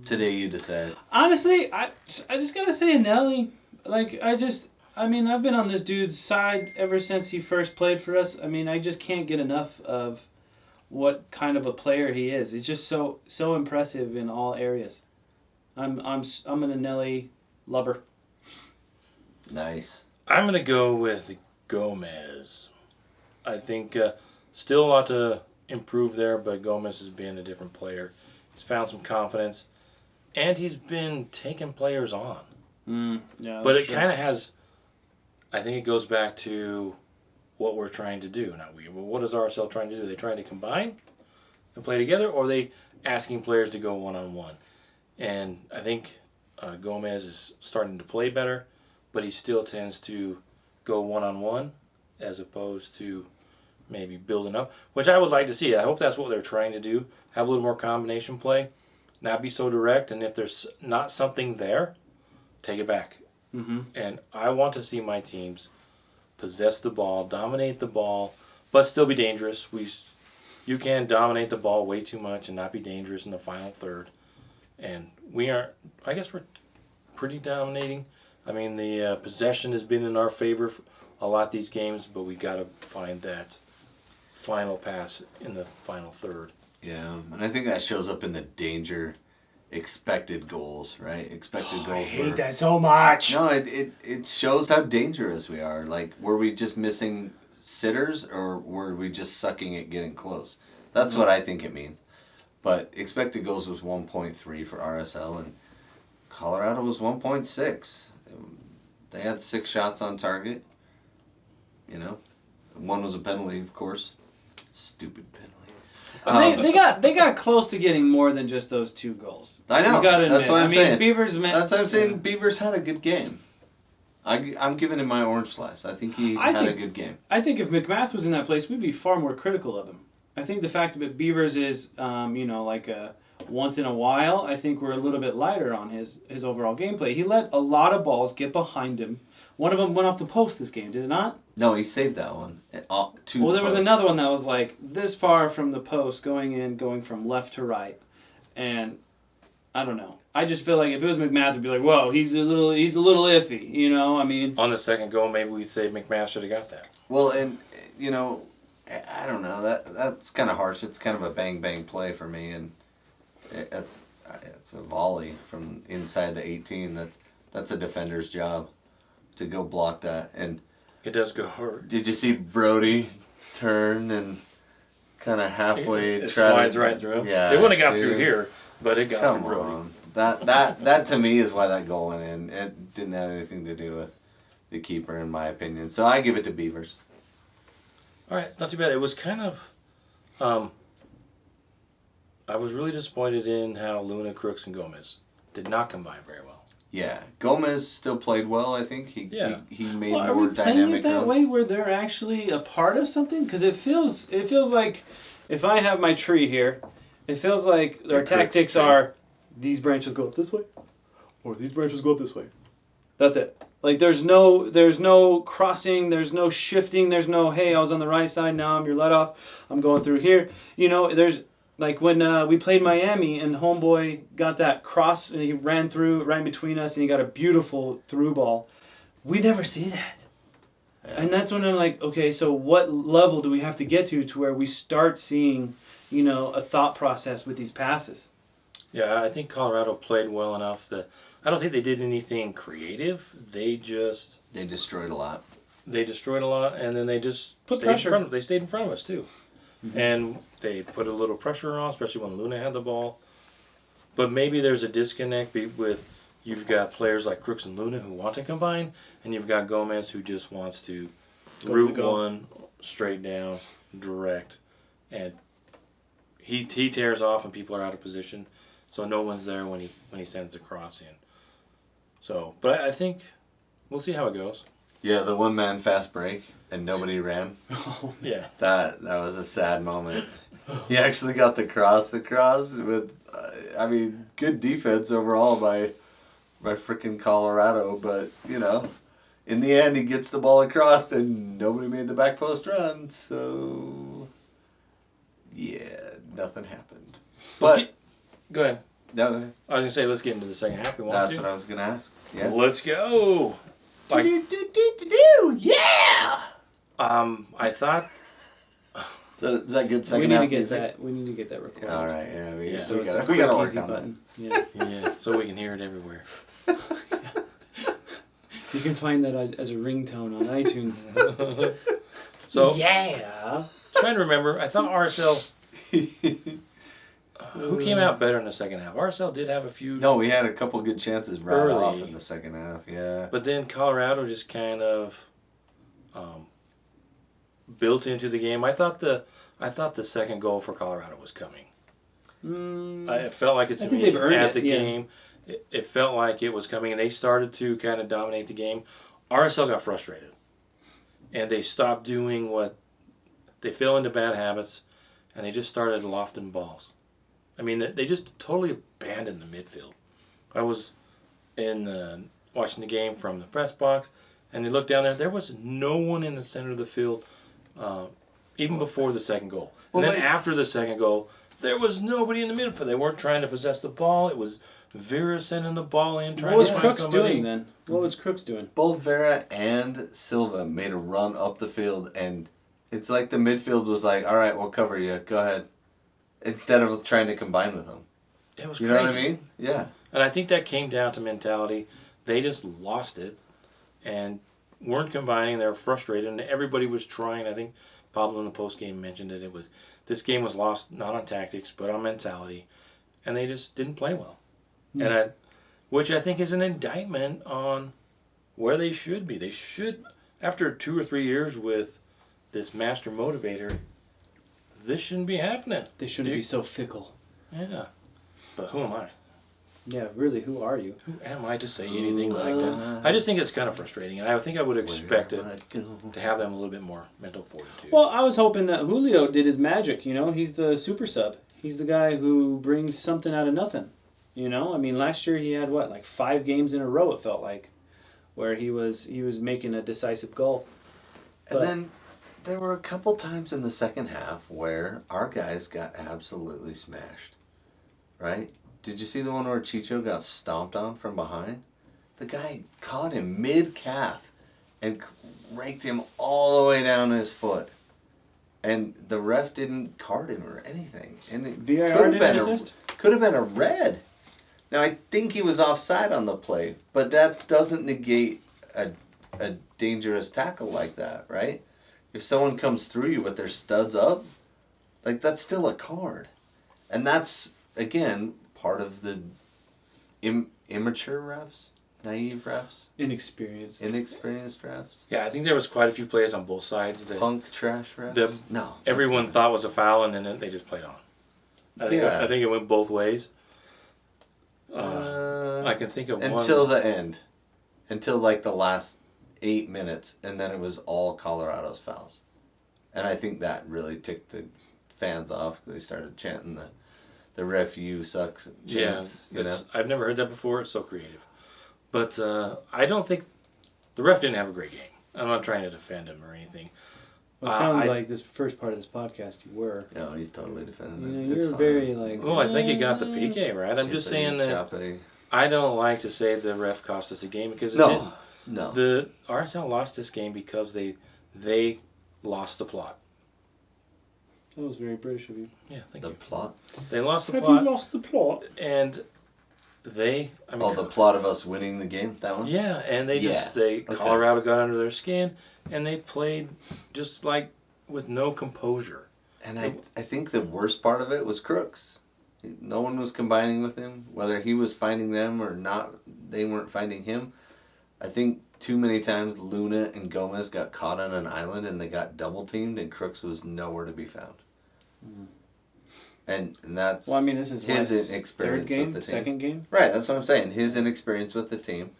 Today you decide. Honestly, I just gotta say Nelly. Like, I've been on this dude's side ever since he first played for us. I mean, I just can't get enough of what kind of a player he is. He's just so impressive in all areas. I'm an Nelly lover. Nice. I'm gonna go with Gomez. I think still a lot to improve there, but Gomez has been a different player. He's found some confidence, and he's been taking players on. Yeah, but it kind of has. I think it goes back to what we're trying to do. What is RSL trying to do? Are they trying to combine and play together, or are they asking players to go one-on-one? And I think Gomez is starting to play better, but he still tends to go one-on-one as opposed to maybe building up, which I would like to see. I hope that's what they're trying to do. Have a little more combination play, not be so direct, and if there's not something there, take it back. Mm-hmm. And I want to see my teams possess the ball, dominate the ball, but still be dangerous. You can dominate the ball way too much and not be dangerous in the final third. And I guess we're pretty dominating. I mean, the possession has been in our favor a lot these games, but we got to find that final pass in the final third. Yeah, and I think that shows up in the danger expected goals, right? Expected goals. I hate that so much. No, it shows how dangerous we are. Like, were we just missing sitters, or were we just sucking at getting close? That's what I think it means. But expected goals was 1.3 for RSL, and Colorado was 1.6. They had 6 shots on target. You know, one was a penalty, of course. Stupid penalty. They got close to getting more than just those 2 goals. I know. You gotta admit. That's what I'm saying. Beavers. That's what I'm saying. Beavers had a good game. I'm giving him my orange slice. I think he had a good game. I think if McMath was in that place, we'd be far more critical of him. I think the fact that Beavers is, like a once in a while, I think we're a little bit lighter on his overall gameplay. He let a lot of balls get behind him. One of them went off the post this game, did it not? No, he saved that one. Well, there was another one that was like this far from the post, going from left to right, and I don't know. I just feel like if it was McMath, it'd be like, whoa, he's a little iffy, you know. I mean, on the second goal, maybe we'd say McMath should have got that. Well, and I don't know. That's kind of harsh. It's kind of a bang play for me, and it's a volley from inside the 18. That's a defender's job to go block that. And it does go hard. Did you see Brody turn and kind of halfway it slides right through him? Yeah, it wouldn't have got through here, but it got through Brody. On. That to me is why that goal went in. It didn't have anything to do with the keeper, in my opinion. So I give it to Beavers. All right, it's not too bad. It was kind of, I was really disappointed in how Luna, Crooks, and Gomez did not combine very well. Yeah, Gomez still played well. I think he made more are we dynamic playing it that runs. way where they're actually a part of something? Because it feels like if I have my tree here, it feels like our tactics are these branches go up this way, or these branches go up this way. That's it. Like there's no crossing, there's no shifting, there's no hey, I was on the right side, now I'm your let off, I'm going through here. You know, there's like when we played Miami and Homeboy got that cross and he ran through right between us and he got a beautiful through ball. We never see that. Yeah. And that's when I'm like, okay, so what level do we have to get to where we start seeing, a thought process with these passes? Yeah, I think Colorado played well enough that I don't think they did anything creative. They destroyed a lot. They destroyed a lot, and then they just put stayed pressure. They stayed in front of us too, and they put a little pressure on, especially when Luna had the ball. But maybe there's a disconnect with you've got players like Crooks and Luna who want to combine, and you've got Gomez who just wants to route one straight down, direct, and he tears off and people are out of position, so no one's there when he sends the cross in. So, but I think we'll see how it goes. Yeah, the one-man fast break and nobody ran. Yeah, that was a sad moment. He actually got the cross across with, good defense overall by freaking Colorado, but in the end, he gets the ball across, and nobody made the back post run. So, yeah, nothing happened. But go ahead. No, go ahead. I was gonna say let's get into the second half. That's what I was gonna ask. Yeah. Let's go. Like, yeah. I thought. So is that good second half? We need to get that recorded. All right. Yeah. We So it's a we gotta work easy on button. Yeah. Yeah, so we can hear it everywhere. You can find that as a ringtone on iTunes. So yeah. trying to remember, I thought RSL. Who came out better in the second half? RSL did have a few. No, we had a couple good chances right Early. off in the second half. Yeah. But then Colorado just kind of built into the game. I thought the second goal for Colorado was coming. It felt like it to I think me they've earned at it, the yeah. game. It felt like it was coming, and they started to kind of dominate the game. RSL got frustrated, and they stopped doing what they fell into bad habits, and they just started lofting balls. I mean, they just totally abandoned the midfield. I was watching the game from the press box, and they looked down there. There was no one in the center of the field, even before the second goal. And then after the second goal, there was nobody in the midfield. They weren't trying to possess the ball. It was Vera sending the ball in, trying What to was find Crooks somebody. doing then? What was Crooks doing? Both Vera and Silva made a run up the field, and it's like the midfield was like, "All right, we'll cover you. Go ahead," instead of trying to combine with them. It was You crazy. know what I mean? Yeah. And I think that came down to mentality. They just lost it and weren't combining. They were frustrated, and everybody was trying. I think Pablo in the post game mentioned that this game was lost not on tactics but on mentality, and they just didn't play well. And which I think is an indictment on where they should be. They should, after 2 or 3 years with this master motivator, this shouldn't be happening. They shouldn't be so fickle. Yeah, but who am I? Yeah, really, who are you? Who am I to say anything like that? I just think it's kind of frustrating, and I think I would expect it to have them a little bit more mental fortitude. Well, I was hoping that Julio did his magic, He's the super sub. He's the guy who brings something out of nothing. I mean, last year he had, 5 games in a row, it felt like, where he was making a decisive goal. And then there were a couple times in the second half where our guys got absolutely smashed. Right? Did you see the one where Chicho got stomped on from behind? The guy caught him mid-calf and raked him all the way down his foot. And the ref didn't card him or anything. And it VAR didn't assist? Could have been a red. Now, I think he was offside on the play, but that doesn't negate a dangerous tackle like that, right? If someone comes through you with their studs up, that's still a card. And that's, again, part of the immature refs, naive refs, Inexperienced refs. Yeah, I think there was quite a few plays on both sides that Punk trash refs. everyone thought was a foul, and then they just played on. I think it went both ways. I can think of until one. the end, until the last 8 minutes, and then it was all Colorado's fouls, and I think that really ticked the fans off. They started chanting the ref you sucks chants. I've never heard that before. It's so creative, but I don't think the ref didn't have a great game. I'm not trying to defend him or anything. Well, it sounds like this first part of this podcast you were. No, he's totally defending him. You're very Oh, I think he got the PK right. I'm just saying that I don't like to say the ref cost us a game because it didn't. No. The RSL lost this game because they lost the plot. That was very British of you. Yeah, thank the you. Plot? They lost the Have plot. you lost the plot? And the plot of us winning the game? That one? Yeah, and Colorado got under their skin, and they played just with no composure. And I think the worst part of it was Crooks. No one was combining with him, whether he was finding them or not. They weren't finding him. I think too many times Luna and Gomez got caught on an island and they got double teamed, and Crooks was nowhere to be found. Mm. And that's this is his inexperience third game, with the team. Second game? Right, that's what I'm saying. His inexperience with the team.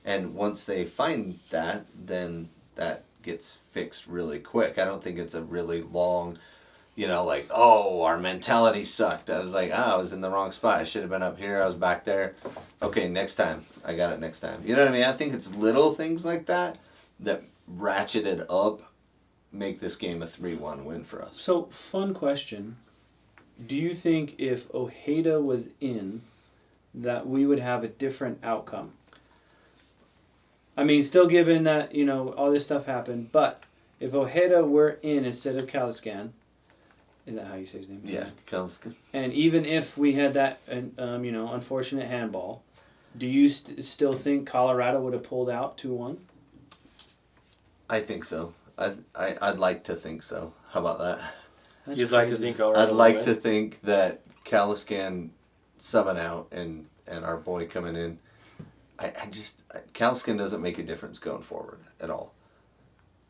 And once they find that, then that gets fixed really quick. I don't think it's a really long like, oh, our mentality sucked. I was like, I was in the wrong spot. I should have been up here. I was back there. Okay, next time. I got it next time. You know what I mean? I think it's little things like that ratcheted up make this game a 3-1 win for us. So, fun question. Do you think if Ojeda was in, that we would have a different outcome? I mean, still given that, all this stuff happened, but if Ojeda were in instead of Caliscan, is that how you say his name? Yeah, Caliscan. And even if we had that, unfortunate handball, do you still think Colorado would have pulled out 2-1? I think so. I'd like to think so. How about that? That's You'd crazy. like to think Colorado I'd like would to win? think that Caliscan subbing out and our boy coming in. Caliscan doesn't make a difference going forward at all.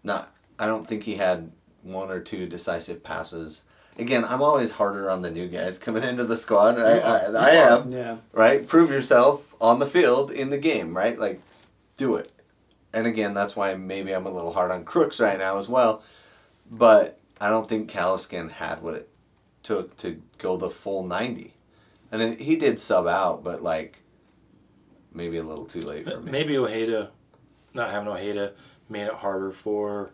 I don't think he had one or two decisive passes. Again, I'm always harder on the new guys coming into the squad. I am. Yeah. Right? Prove yourself on the field in the game, right? Like, do it. And again, that's why maybe I'm a little hard on Crooks right now as well. But I don't think Caliscan had what it took to go the full 90. And then he did sub out, but maybe a little too late for me. Maybe not having Ojeda made it harder for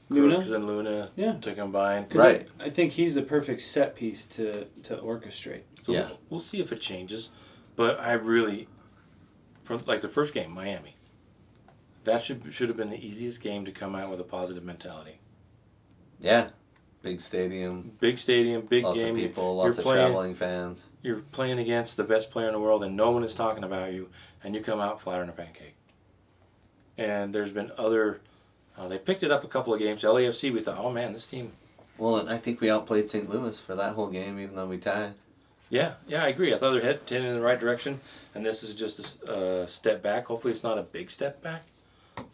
Luna? Crooks and Luna to combine. Right. I think he's the perfect set piece to orchestrate. So Yeah. we'll see if it changes. But I really, from the first game, Miami, that should have been the easiest game to come out with a positive mentality. Yeah. Big stadium. Big stadium, big Lots game. of people, lots of traveling fans. You're playing against the best player in the world, and no one is talking about you, and you come out flatter than a pancake. And there's been other... they picked it up a couple of games. LAFC, we thought, oh man, this team... Well, and I think we outplayed St. Louis for that whole game, even though we tied. Yeah, I agree. I thought they're heading in the right direction, and this is just a step back. Hopefully it's not a big step back.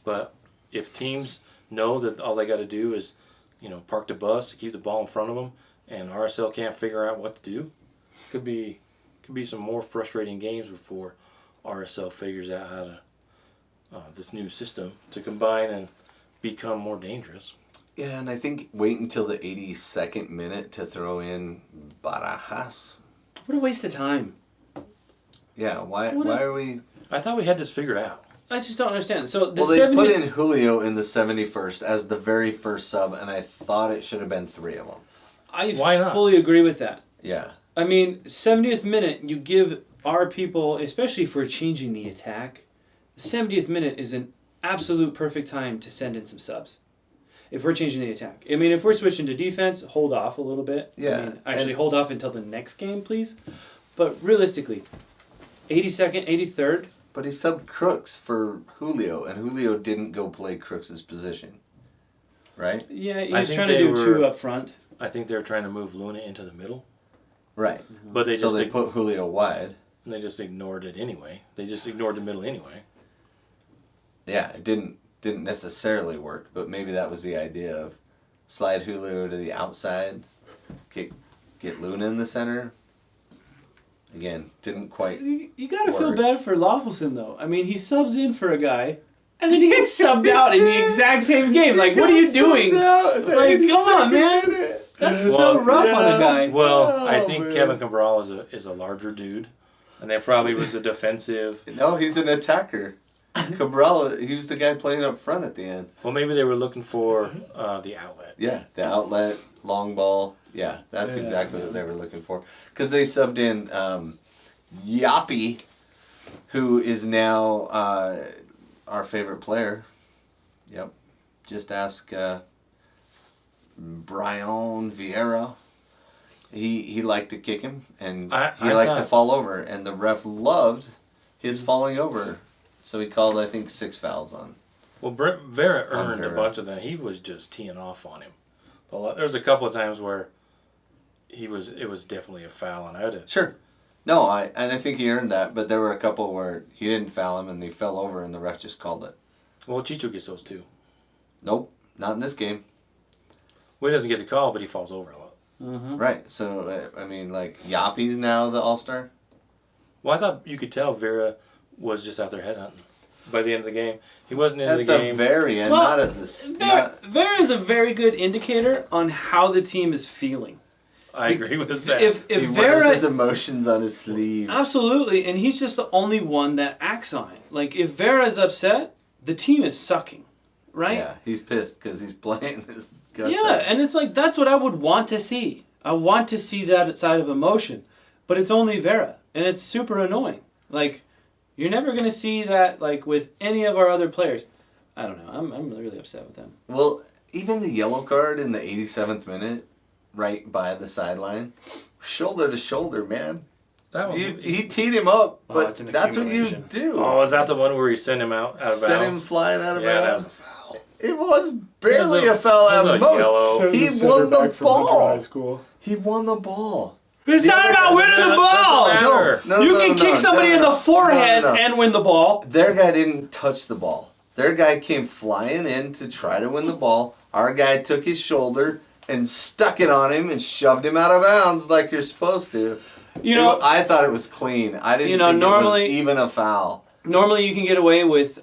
But if teams know that all they got to do is, park the bus to keep the ball in front of them, and RSL can't figure out what to do, could be some more frustrating games before RSL figures out how to this new system to combine and become more dangerous. Yeah, and I think wait until the 82nd minute to throw in Barajas. What a waste of time. Yeah, why are we... I thought we had this figured out. I just don't understand. So the Well, they put in Julio in the 71st as the very first sub, and I thought it should have been 3 of them. Why not? fully agree with that. Yeah. I mean, 70th minute, you give our people, especially for changing the attack, the 70th minute is an absolute perfect time to send in some subs. If we're changing the attack. I mean, if we're switching to defense, hold off a little bit. Yeah. Actually, hold off until the next game, please. But realistically, 82nd, 83rd. But he subbed Crooks for Julio, and Julio didn't go play Crooks' position. Right? Yeah, he I was think trying to they do were- 2 up front. I think they were trying to move Luna into the middle, Right. but So they put Julio wide. they just ignored it anyway. They just ignored the middle anyway. Yeah, it didn't necessarily work, but maybe that was the idea of slide Julio to the outside, get Luna in the center. Again, didn't quite. You gotta feel work. bad for Loffelsend, though. I mean, he subs in for a guy, and then he gets subbed out in the exact same game. Like, what are you doing? Like, come on, man. That's so Well, rough on a guy. Well, I think man. Kevin Cabral is a larger dude, and they probably was a defensive. No, he's an attacker. Cabral, he was the guy playing up front at the end. Well, maybe they were looking for the outlet. Yeah, the outlet, long ball. Yeah, that's exactly what they were looking for. Because they subbed in Yappy, who is now our favorite player. Yep. Just ask Brian Vieira. He liked to kick him, and he liked to fall over, and the ref loved his falling over. So he called, I think, 6 fouls on. Well, Vera earned a Vera. bunch of them. He was just teeing off on him. There was a couple of times where it was definitely a foul, and I had to. Sure. No, I think he earned that, but there were a couple where he didn't foul him and he fell over and the ref just called it. Well, Chicho gets those too. Nope, not in this game. Well, he doesn't get the call, but he falls over a lot. Mm-hmm. Right, so, I mean, Yappy's now the all-star? Well, I thought you could tell Vera was just out there headhunting. by the end of the game. He wasn't in At the the game. very end, Well, not at the... Vera is a very good indicator on how the team is feeling. I agree with that. If He Vera, wears his emotions on his sleeve. absolutely, and he's just the only one that acts on it. Like if Vera is upset, the team is sucking, right? Yeah, he's pissed because he's playing his guts Yeah, out. and it's like that's what I would want to see. I want to see that side of emotion, but it's only Vera, and it's super annoying. Like you're never gonna see that like with any of our other players. I don't know. I'm really upset with them. Well, even the yellow card in the 87th minute, right by the sideline, shoulder to shoulder, man. That was, He teed him up, Oh, but it's an that's what you accumulation. do. oh, is that the one where he sent him out of bounds? Sent him flying out of Yeah, that was bounds. a foul. It was barely It was a foul it was at a most. yellow. He Shows the won center the back from Hunter High ball. School. He won the ball. It's The not other about guy- winning the Doesn't ball. matter. No, You no, can no, kick somebody in the forehead no. and win the ball. Their guy didn't touch the ball. Their guy came flying in to try to win the ball. Our guy took his shoulder and stuck it on him and shoved him out of bounds like you're supposed to. You know, I thought it was clean. I didn't You know, think normally- it was even a foul. normally you can get away with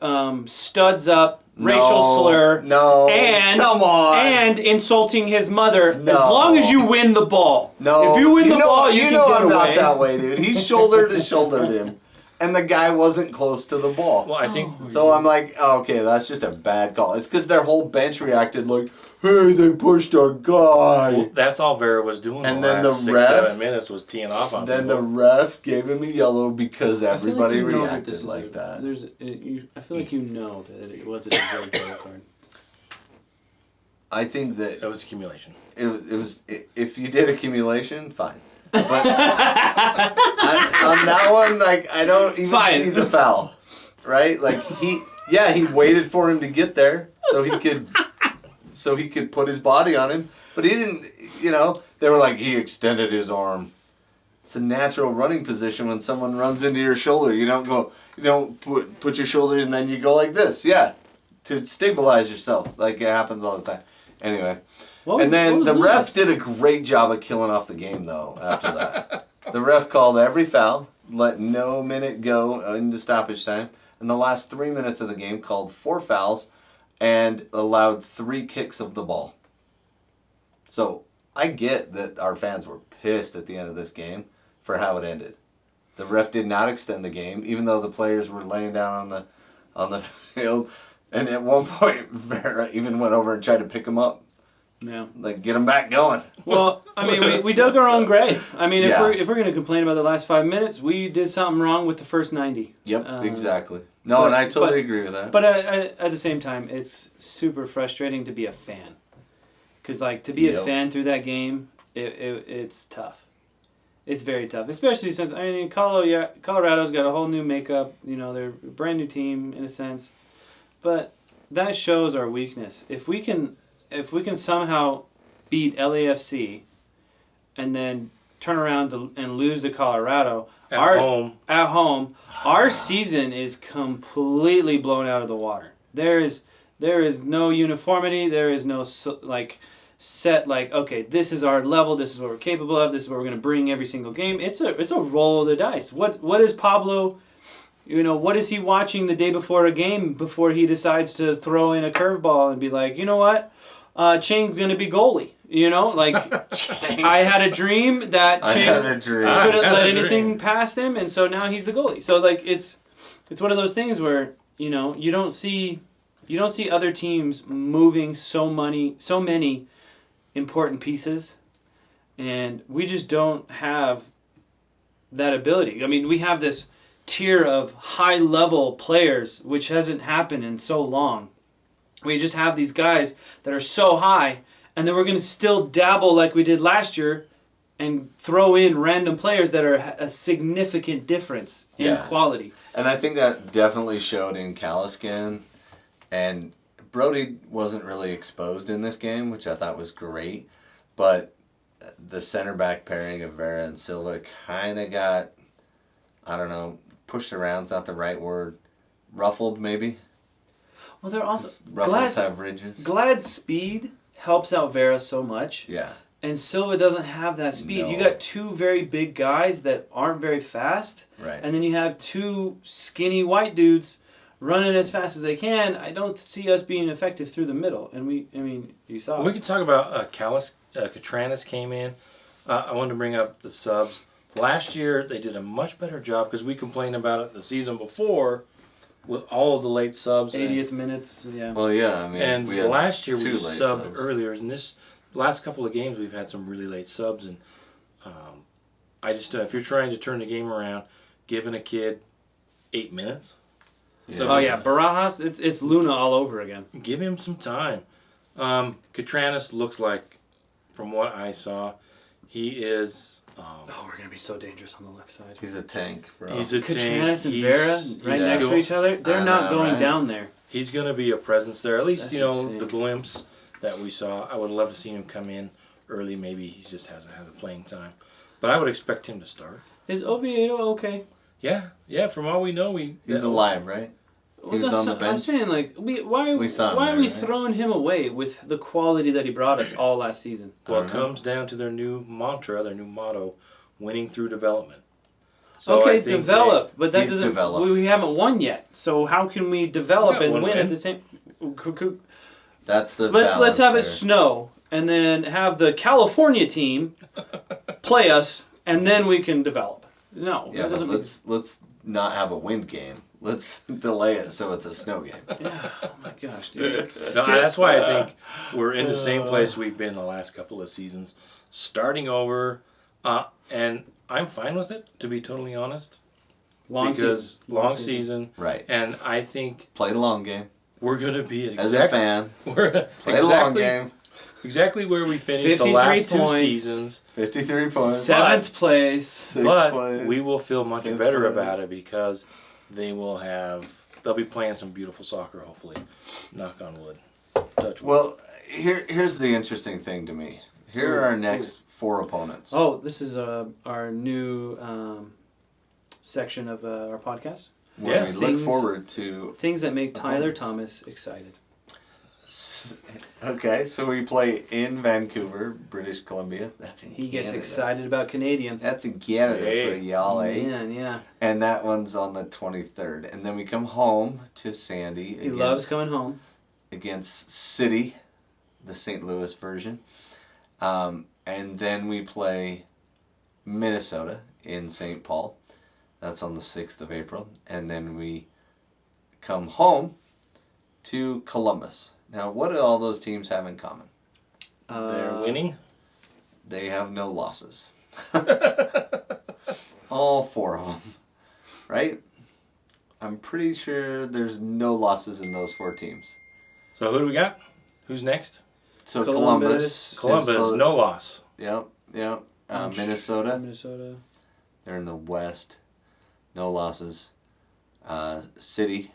studs up, racial No, slur, No. and come on. and insulting his mother. No. As long as you win the ball. No. If you win the ball, you can know get I'm away. not that way, dude. He shoulder to shouldered him, and the guy wasn't close to the ball. Well, I think. So I'm like, oh, okay, that's just a bad call. It's because their whole bench reacted like, hey, they pushed our guy. Well, that's all Vera was doing. And the then last the ref- 6-7 minutes was teeing off on Then the people. ref gave him a yellow because I feel like everybody you know that reacted this is like that. I feel like you know that it was a deserved yellow card. I think that It was accumulation. if you did accumulation, fine. But on that one, like I don't even Fine. see the foul, right? Like he waited for him to get there so he could put his body on him, but he didn't. You know, they were like he extended his arm. It's a natural running position when someone runs into your shoulder. You don't put your shoulder and then you go like this. Yeah, to stabilize yourself. Like it happens all the time. Anyway. And then the ref did a great job of killing off the game, though, after that. The ref called every foul, let no minute go into stoppage time. In the last 3 minutes of the game, called 4 fouls and allowed 3 kicks of the ball. So I get that our fans were pissed at the end of this game for how it ended. The ref did not extend the game, even though the players were laying down on the field. And at one point, Vera even went over and tried to pick him up. Yeah. Like, get them back going. Well, I mean, we dug our own grave. I mean, Yeah. if we're going to complain about the last 5 minutes, we did something wrong with the first 90. Yep, exactly. No, but- and I totally but- agree with that. But at the same time, it's super frustrating to be a fan. Because, like, to be a Yep. fan through that game, it's tough. It's very tough. Especially since, I mean, Colorado's got a whole new makeup. You know, they're a brand new team, in a sense. But that shows our weakness. If we can somehow beat LAFC and then turn around and lose to Colorado At home, our season is completely blown out of the water. There is no uniformity. There is no set okay, this is our level. This is what we're capable of. This is what we're going to bring every single game. It's a roll of the dice. What is Pablo? You know, what is he watching the day before a game before he decides to throw in a curveball and be like, you know what? Chang's going to be goalie. You know, like, I had a dream that Chang couldn't let anything past him, and so now he's the goalie. So, like, it's one of those things where, you know, you don't see other teams moving so many important pieces, and we just don't have that ability. I mean, we have this tier of high-level players, which hasn't happened in so long. We just have these guys that are so high, and then we're going to still dabble like we did last year and throw in random players that are a significant difference in quality. And I think that definitely showed in Caliscan. And Brody wasn't really exposed in this game, which I thought was great. But the center back pairing of Vera and Silva kind of got, I don't know, pushed around's not the right word. Ruffled, maybe? Well, they're also... Ruffles have ridges. Glad's speed helps out Vera so much. Yeah. And Silva doesn't have that speed. No. You got 2 very big guys that aren't very fast. Right. And then you have 2 skinny white dudes running as fast as they can, I don't see us being effective through the middle. And you saw We could talk about Katranis came in. I wanted to bring up the subs. Last year, they did a much better job because we complained about it the season before with all of the late subs. 80th minutes, yeah. Well, yeah, I mean, and we had last year we 2 late subbed subs. earlier. And this last couple of games, we've had some really late subs. And I just, if you're trying to turn the game around, giving a kid 8 minutes. Yeah. Oh yeah, Barajas, it's Luna all over again. Give him some time. Katranis looks like, from what I saw, he is. Oh, we're gonna be so dangerous on the left side. He's a tank, bro. He's a Katranis and tank. Vera He's right next to each other. They're I not know, going right? down there. He's going to be a presence there. At least, That's you know, insane. the glimpse that we saw. I would love to see him come in early. Maybe he just hasn't had the playing time. But I would expect him to start. Is Oviedo okay? Yeah. From all we know, He's alive, right? He was that's on the what I'm bench? saying, like, We saw him why are there, we right? throwing him away with the quality that he brought us all last season? Well, I it don't know. comes down to their new mantra, their new motto, winning through development. So Okay, I think develop, but that he's doesn't. developed. We haven't won yet, so how can we develop We got and one win win. at the same? That's the Let's balance have it there. snow, and then have the California team play us, and then we can develop. No, Yeah, that but doesn't. let's not have a wind game. Let's delay it so it's a snow game. Yeah, oh my gosh, dude. No, that's why I think we're in the same place we've been the last couple of seasons, starting over, and I'm fine with it, to be totally honest. Long because season. long season, Right. and I think Play the long game. we're going to be As a fan, we're play the long game. exactly where we finished the 53 last 2 points. seasons. 53 points. Seventh place. Sixth But place. we will feel much Fifth better place. about it because they'll be playing some beautiful soccer, hopefully. Knock on wood. Touch wood. Well, here's the interesting thing to me. Here are our next 4 opponents. Oh, this is our new section of our podcast. Where yeah, we things- look forward to. Things that make Tyler Opponents. Thomas excited. Okay, so we play in Vancouver, British Columbia. That's in He gets Canada. excited about Canadians. That's in Canada for Hey. y'all, eh? Man, yeah. And that one's on the 23rd. And then we come home to Sandy. He loves coming home. Against City, the St. Louis version. And then we play Minnesota in St. Paul. That's on the 6th of April. And then we come home to Columbus. Now, what do all those teams have in common? They're winning. They have no losses. All 4 of them. Right? I'm pretty sure there's no losses in those 4 teams. So who do we got? Who's next? So Columbus. Columbus, is the- no loss. Yep. Minnesota, Minnesota. they're in the West. No losses. City.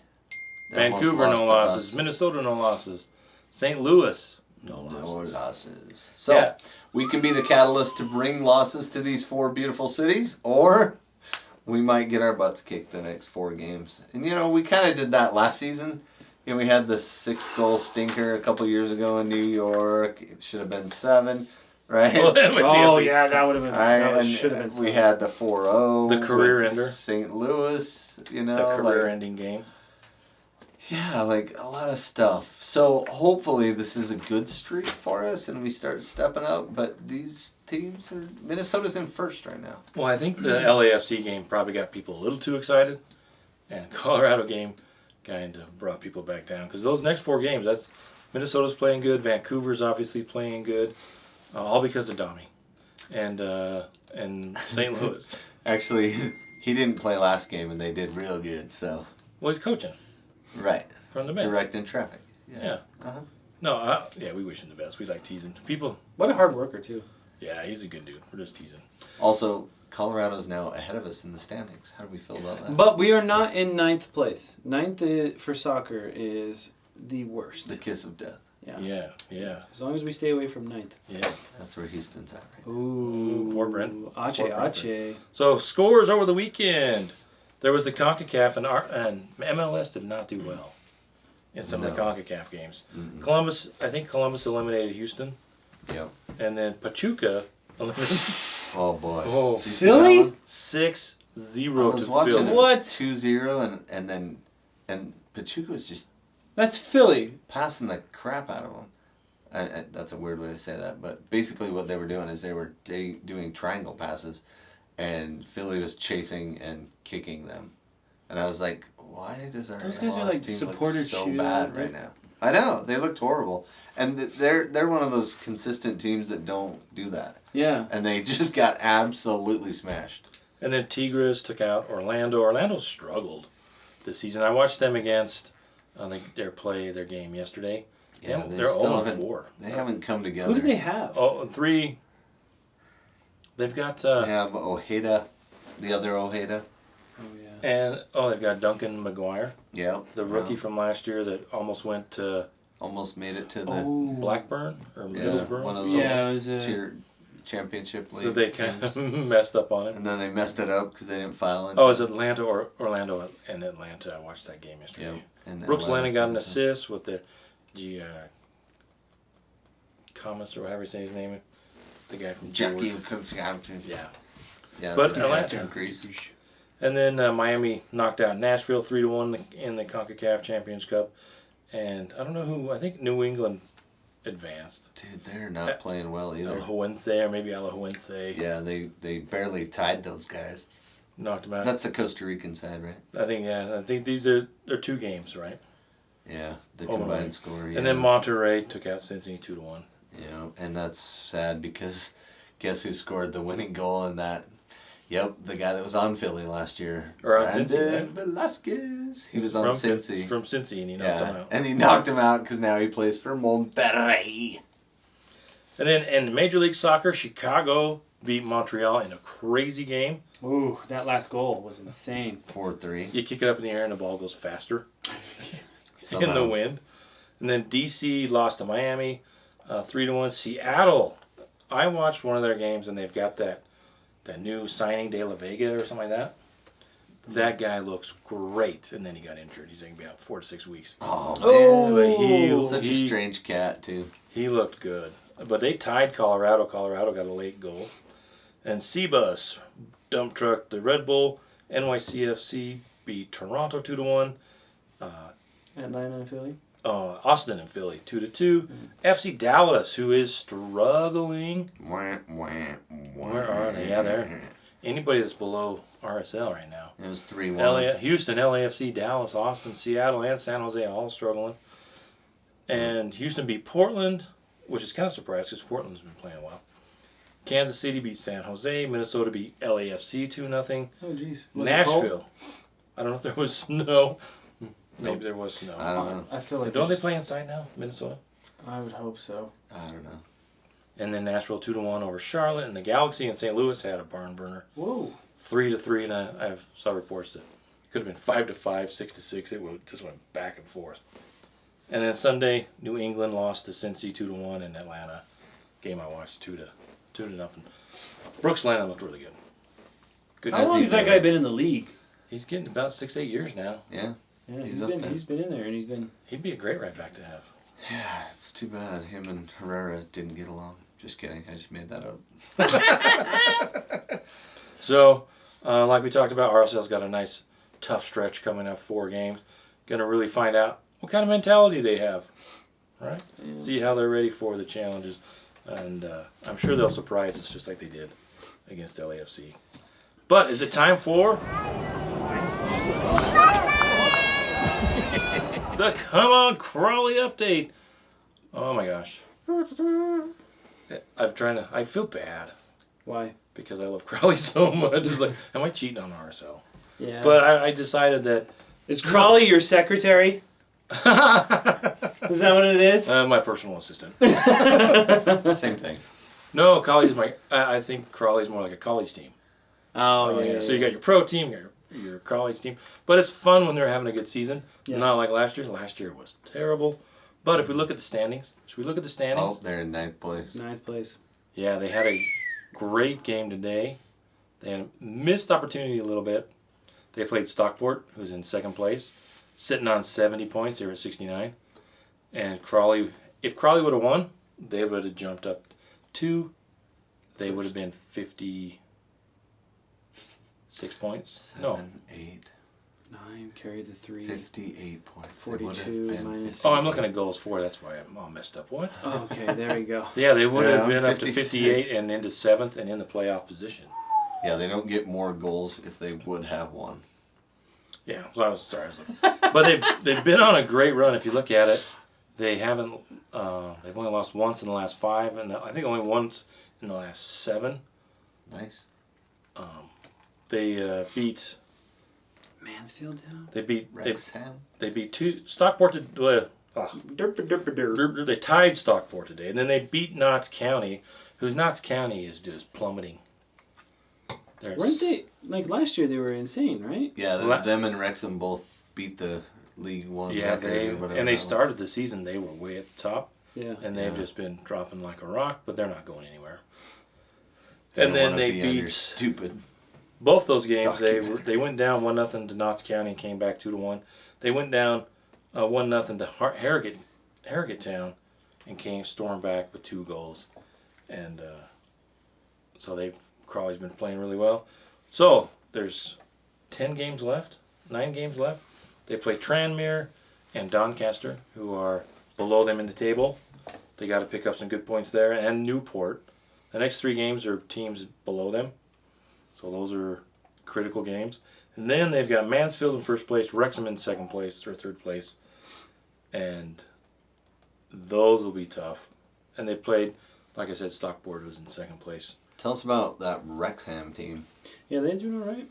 they almost Vancouver, lost no to losses. us. Minnesota, no losses. St. Louis, no No losses. losses. So, Yeah. we can be the catalyst to bring losses to these 4 beautiful cities, or we might get our butts kicked the next 4 games. And, we kind of did that last season. We had the 6-goal stinker a couple years ago in New York. It should have been 7, right? Well, then with Oh the- yeah, that would have been. Right, That and should have been. we had the 4-0. The career with ender. St. Louis, The like, career-ending game. yeah, like a lot of stuff. So hopefully this is a good streak for us and we start stepping up. But these teams are Minnesota's in first right now. Well, I think the LAFC game probably got people a little too excited, and the Colorado game kind of brought people back down because those next 4 games, that's Minnesota's playing good, Vancouver's obviously playing good, all because of Domi, and St. Louis. Actually, he didn't play last game and they did real good. So Well, he's coaching right, from the bench. directing traffic. Yeah. Uh-huh. No, yeah, we wish him the best. We like teasing people. What a hard worker too. Yeah, he's a good dude. We're just teasing. Also, Colorado's now ahead of us in the standings. How do we feel about that? But we are not in 9th place. 9th for soccer is the worst. The kiss of death. Yeah. As long as we stay away from 9th. Yeah. That's where Houston's at right now. Ooh, Poor Brent. Ache, Poor Brentford. Ache. So scores over the weekend. There was the CONCACAF, and MLS did not do well in some of the No. CONCACAF games. Mm-mm. I think Columbus eliminated Houston, Yep. and then Pachuca eliminated Oh boy. Oh. Did you see Philly? that one? 6-0 I was to watching Philly. it. What? 2-0 and Pachuca was just That's Philly. passing the crap out of them. That's a weird way to say that, but basically what they were doing is they were doing triangle passes, and Philly was chasing and kicking them. And I was like, why does our Those guys are MLS like team supporter look so shootout, bad right now? I know, they looked horrible. And they're one of those consistent teams that don't do that. Yeah. And they just got absolutely smashed. And then Tigres took out Orlando. Orlando struggled this season. I watched them against their game yesterday. Yeah, they're 0-4. They haven't come together. Who do they have? Oh, 3. They've got. They have Ojeda, the other Ojeda. Oh yeah. And they've got Duncan McGuire, Yep. the rookie from last year that almost went to Almost made it to the Blackburn or Middlesbrough. one of those it was a tier championship league. So they kind of messed up on it. And then they messed it up because they didn't file it. Oh, it was Atlanta or Orlando and Atlanta. I watched that game yesterday. Yep. And Brooks Atlanta Lennon got an took it. assist with the Thomas or whatever you say his name is. The guy from Jackie Georgia. Yeah. Yeah, But the Atlanta- captain increase. And then Miami knocked out Nashville 3-1 in the CONCACAF Champions Cup. And I don't know who. I think New England advanced. Dude, they're not playing well either. Alajuelense or maybe Alajuelense Yeah, they barely tied those guys. knocked them out. That's the Costa Rican side, right? I think they're 2 games, right? Yeah, the Oh, combined right. score. Yeah. And then Monterrey took out Cincinnati 2-1. Yeah, and that's sad because guess who scored the winning goal in that? Yep, the guy that was on Philly last year. Or on Brandon Cincy, right? Velasquez. He was on From Cincy. From Cincy, and he knocked them Yeah, out. and he knocked him out because now he plays for Monterrey. And then in Major League Soccer, Chicago beat Montreal in a crazy game. Ooh, that last goal was insane. 4-3. You kick it up in the air and the ball goes faster in Somehow. the wind. And then DC lost to Miami 3-1. Seattle, I watched one of their games and they've got that new signing De La Vega or something like that. That guy looks great, and then he got injured. He's going to be out 4 to 6 weeks. Oh, Oh. man. But Such a strange cat, too. He looked good. But they tied Colorado. Colorado got a late goal. And Seabus dump truck the Red Bull. NYCFC beat Toronto 2-1. Atlanta and Philly. Austin and Philly 2-2. FC Dallas, who is struggling. Where are they? Yeah, they're anybody that's below RSL right now. It was 3-1. Houston, LAFC, Dallas, Austin, Seattle, and San Jose all struggling. And Houston beat Portland, which is kind of surprising because Portland's been playing well. Kansas City beat San Jose. Minnesota beat LAFC 2-0. Oh jeez. Nashville. I don't know if there was snow. Maybe there was snow. I don't know. I feel like Don't they play inside now, Minnesota? I would hope so. I don't know. And then Nashville 2-1 over Charlotte, and the Galaxy in St. Louis had a barn burner, Whoa. 3-3. And I saw reports that it could have been 5-5, 6-6. It just went back and forth. And then Sunday, New England lost to Cincy 2-1 in Atlanta. Game I watched 2-0. Brooks Lennon looked really good. Good. How long has that guy been in the league? He's getting about 6-8 years now. Yeah. Yeah, He's up there. he's been in there and he's been. He'd be a great right back to have. Yeah, it's too bad him and Herrera didn't get along. Just kidding. I just made that up. So, like we talked about, RSL's got a nice, tough stretch coming up, 4 games. Going to really find out what kind of mentality they have, right? Yeah. See how they're ready for the challenges. And I'm sure they'll surprise us just like they did against LAFC. But is it time for the Come On Crawley update? Oh my gosh. I feel bad Why? because I love Crawley so much. It's like, am I cheating on RSL? Yeah. But I decided that is Crawley your secretary? Is that what it is? my personal assistant. Same thing. No, Crawley's I think Crawley's more like a college team. Oh yeah. So you got your pro team, your college team. But it's fun when they're having a good season. Yeah. Not like last year. Last year was terrible. But if we look at the standings, should we look at the standings? Oh, they're in 9th place. 9th place. Yeah, they had a great game today. They had a missed opportunity a little bit. They played Stockport, who's in 2nd place, sitting on 70 points. They were at 69. And Crawley, if Crawley would have won, they would have jumped up 2. They would have been 56 points. 7, No, 8. 9, carry the 3. 58 points. 42 minus... Oh, I'm looking at goals for. That's why I'm all messed up. What? Oh, okay, there we go. Yeah, they would have been 56. up to 58 and into 7th and in the playoff position. Yeah, they don't get more goals if they would have won. Yeah, so I was sorry. But they've been on a great run. If you look at it, they haven't. They've only lost once in the last 5, and I think only once in the last 7. Nice. They beat. Mansfield Town? They beat. Wrexham. They beat Stockport. They tied Stockport today, and then they beat Notts County, whose Notts County is just plummeting. Weren't they, like last year they were insane, right? Yeah, them and Wrexham both beat the League One. Yeah, record they started the season, they were way at the top. Yeah. And they've just been dropping like a rock, but they're not going anywhere. And then they beat stupid. Both those games. Documentary. They went down 1-0 to Notts County and came back 2-1. They went down 1-0 to Harrogate Town and stormed back with 2 goals. And so Crawley's been playing really well. So there's 9 games left. They play Tranmere and Doncaster, who are below them in the table. They got to pick up some good points there, and Newport. The next 3 games are teams below them, so those are critical games. And then they've got Mansfield in first place, Wrexham in second place or third place, and those will be tough. And they played, like I said, Stockport was in second place. Tell us about that Wrexham team. Yeah, they're doing all right.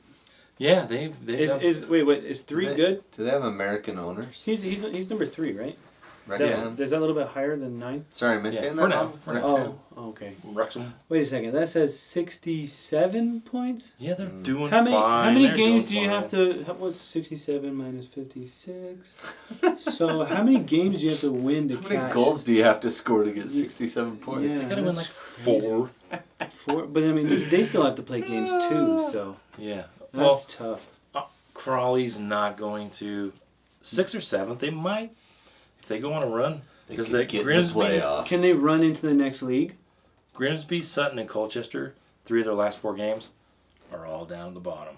Yeah, they've is 3 good? Do they have American owners? He's number 3, right? Wrexham. Is that a little bit higher than 9? Sorry, am I saying that for now. wrong? For now. Wrexham. Oh, okay. Wrexham. Wait a second. That says 67 points. Yeah, they're doing How fine. many They're games do doing you fine. have to? What's 67 minus 56? So how many games do you have to win to How catch? many goals do you have to score to get 67 points? Yeah. You gotta win That's like 4. 4, but I mean they still have to play games too, so Yeah. that's tough. Crawley's not going to 6th or 7th. They might, if they go on a run, because they get Grimsby, the playoff. Can they run into the next league? Grimsby, Sutton, and Colchester, 3 of their last 4 games, are all down at the bottom.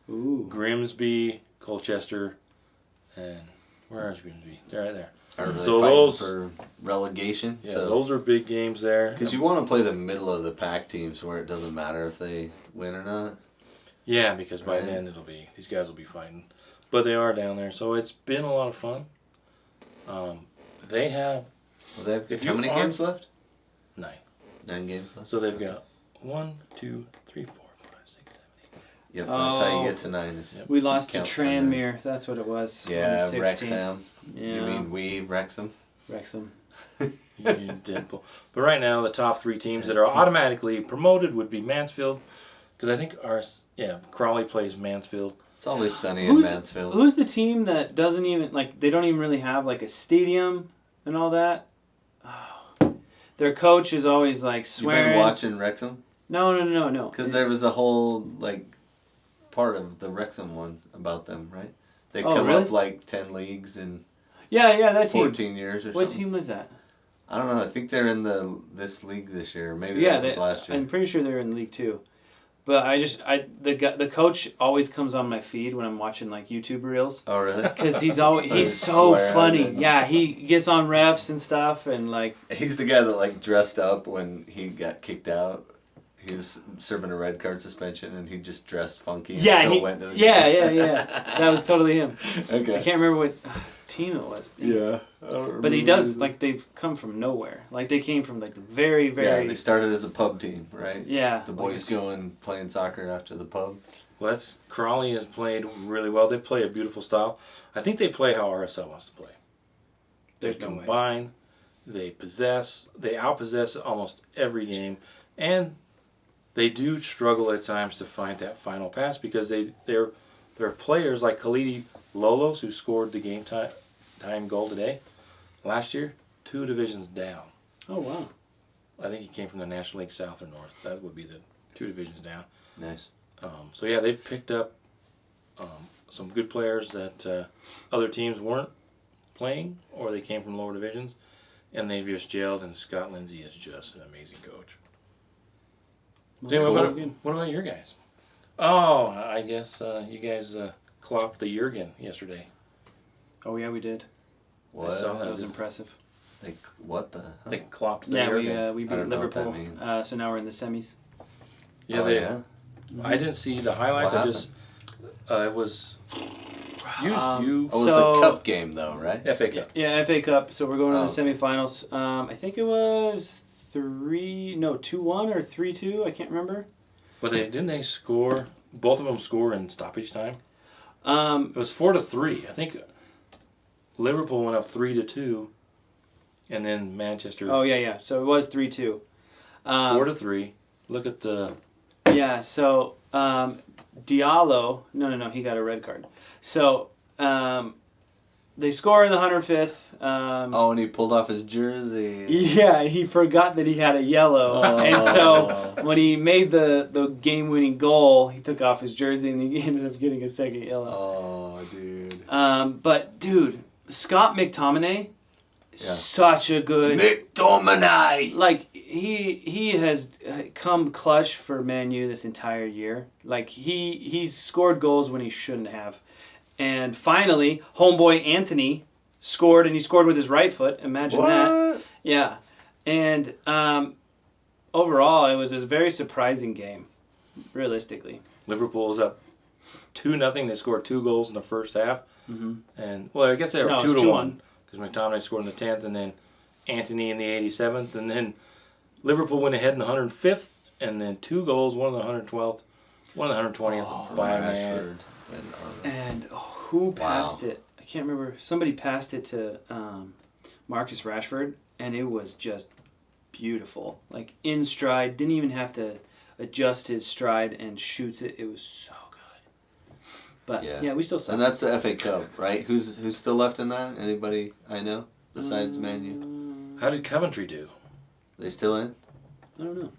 Ooh. Grimsby, Colchester, and where is Grimsby? They're right there. Are they So fighting those- for relegation? Yeah, those are big games there. Because you want to play the middle of the pack teams where it doesn't matter if they win or not. Yeah, because by Right. then these guys will be fighting, but they are down there. So it's been a lot of fun. They have Well, they have If how you many aren't- games left? 9. 9 games left. So they've got 1, 2, 3, 4, 5, 6, 7, 8. Yep, that's how Oh. you get to 9. Is Yep. We lost to Counts on that. Tranmere. That's what it was. Yeah, on the 16th. Wrexham. Yeah. You mean Wrexham? Wrexham. Union, Deadpool. But right now, the top 3 teams that are automatically promoted would be Mansfield, because I think Crawley plays Mansfield. It's always sunny in Mansfield. Who's the team that doesn't even they don't even really have like a stadium and all that? Oh. Their coach is always like You've swearing. been watching Wrexham? No. Because there was a whole part of the Wrexham one about them, right? They come really? up like 10 leagues in Yeah, that team. 14 years or What something. team was that? I don't know. I think they're in this league this year. Maybe Yeah, that was last year. I'm pretty sure they're in League 2. But the coach always comes on my feed when I'm watching like YouTube reels. Oh, really? Because he's he's so swearing funny. and- Yeah, he gets on refs and stuff and like. He's the guy that dressed up when he got kicked out. He was serving a red card suspension and he just dressed funky. And Yeah, still went to the yeah. That was totally him. Okay. I can't remember what team it was. Yeah. But he does they've come from nowhere. Like they came from the very Yeah, they started as a pub team, right? yeah. The boys go and playing soccer after the pub. Well, Crawley has played really well. They play a beautiful style. I think they play how RSL wants to play. They There's no way. combine, they outpossess almost every game, and they do struggle at times to find that final pass because there are players like Khalidi Lolos who scored the game time goal today. Last year, 2 divisions down. Oh wow. I think he came from the National League South or North. That would be the 2 divisions down. Nice. So yeah, they picked up some good players that other teams weren't playing, or they came from lower divisions, and they've just gelled. And Scott Lindsay is just an amazing coach. Well, What about your guys? Oh, I guess you guys clocked the Jurgen yesterday. Oh yeah, we did. What? I saw That was impressive. Like, what the hell? They clocked the Yeah, Jurgen. we I beat don't know what that Liverpool. means. So now we're in the semis. Yeah, Oh, they. yeah? I didn't see the highlights. What I just. It was. You. Oh, it was So- a cup game, though, right? FA Cup. Yeah, FA Cup. So we're going Oh, to the semifinals. I think it was 2-1 or 3-2. I can't remember. But didn't they score? Both of them score in stoppage time. Um, It was 4-3. I think Liverpool went up 3-2, and then Manchester oh yeah. So it was 3-2. 4-3. Look at the. Yeah. So Diallo. No. He got a red card. So they score in the 105th. Oh, and he pulled off his jersey. Yeah, he forgot that he had a yellow, Oh. and so when he made the game-winning goal, he took off his jersey and he ended up getting a second yellow. Oh, dude. But dude, Scott McTominay, such a good. McTominay! Like he has come clutch for Man U this entire year. Like he's scored goals when he shouldn't have, and finally, homeboy Anthony scored, and he scored with his right foot. Imagine that. Yeah, and overall, it was a very surprising game, realistically. Liverpool was up 2-0. They scored 2 goals in the first half, and well, I guess they were No, it was 2-1 because McTominay scored in the 10th, and then Anthony in the 87th, and then Liverpool went ahead in the 105th, and then 2 goals, one in the 112th, one in the 120th by a man. Rashford and Arnold. And who passed it? I can't remember. Somebody passed it to Marcus Rashford, and it was just beautiful. Like in stride, didn't even have to adjust his stride and shoots it. It was so good. But yeah, we still suck. And that's the FA Cup, right? Who's still left in that? Anybody I know besides Man U? How did Coventry do? They still in? I don't know.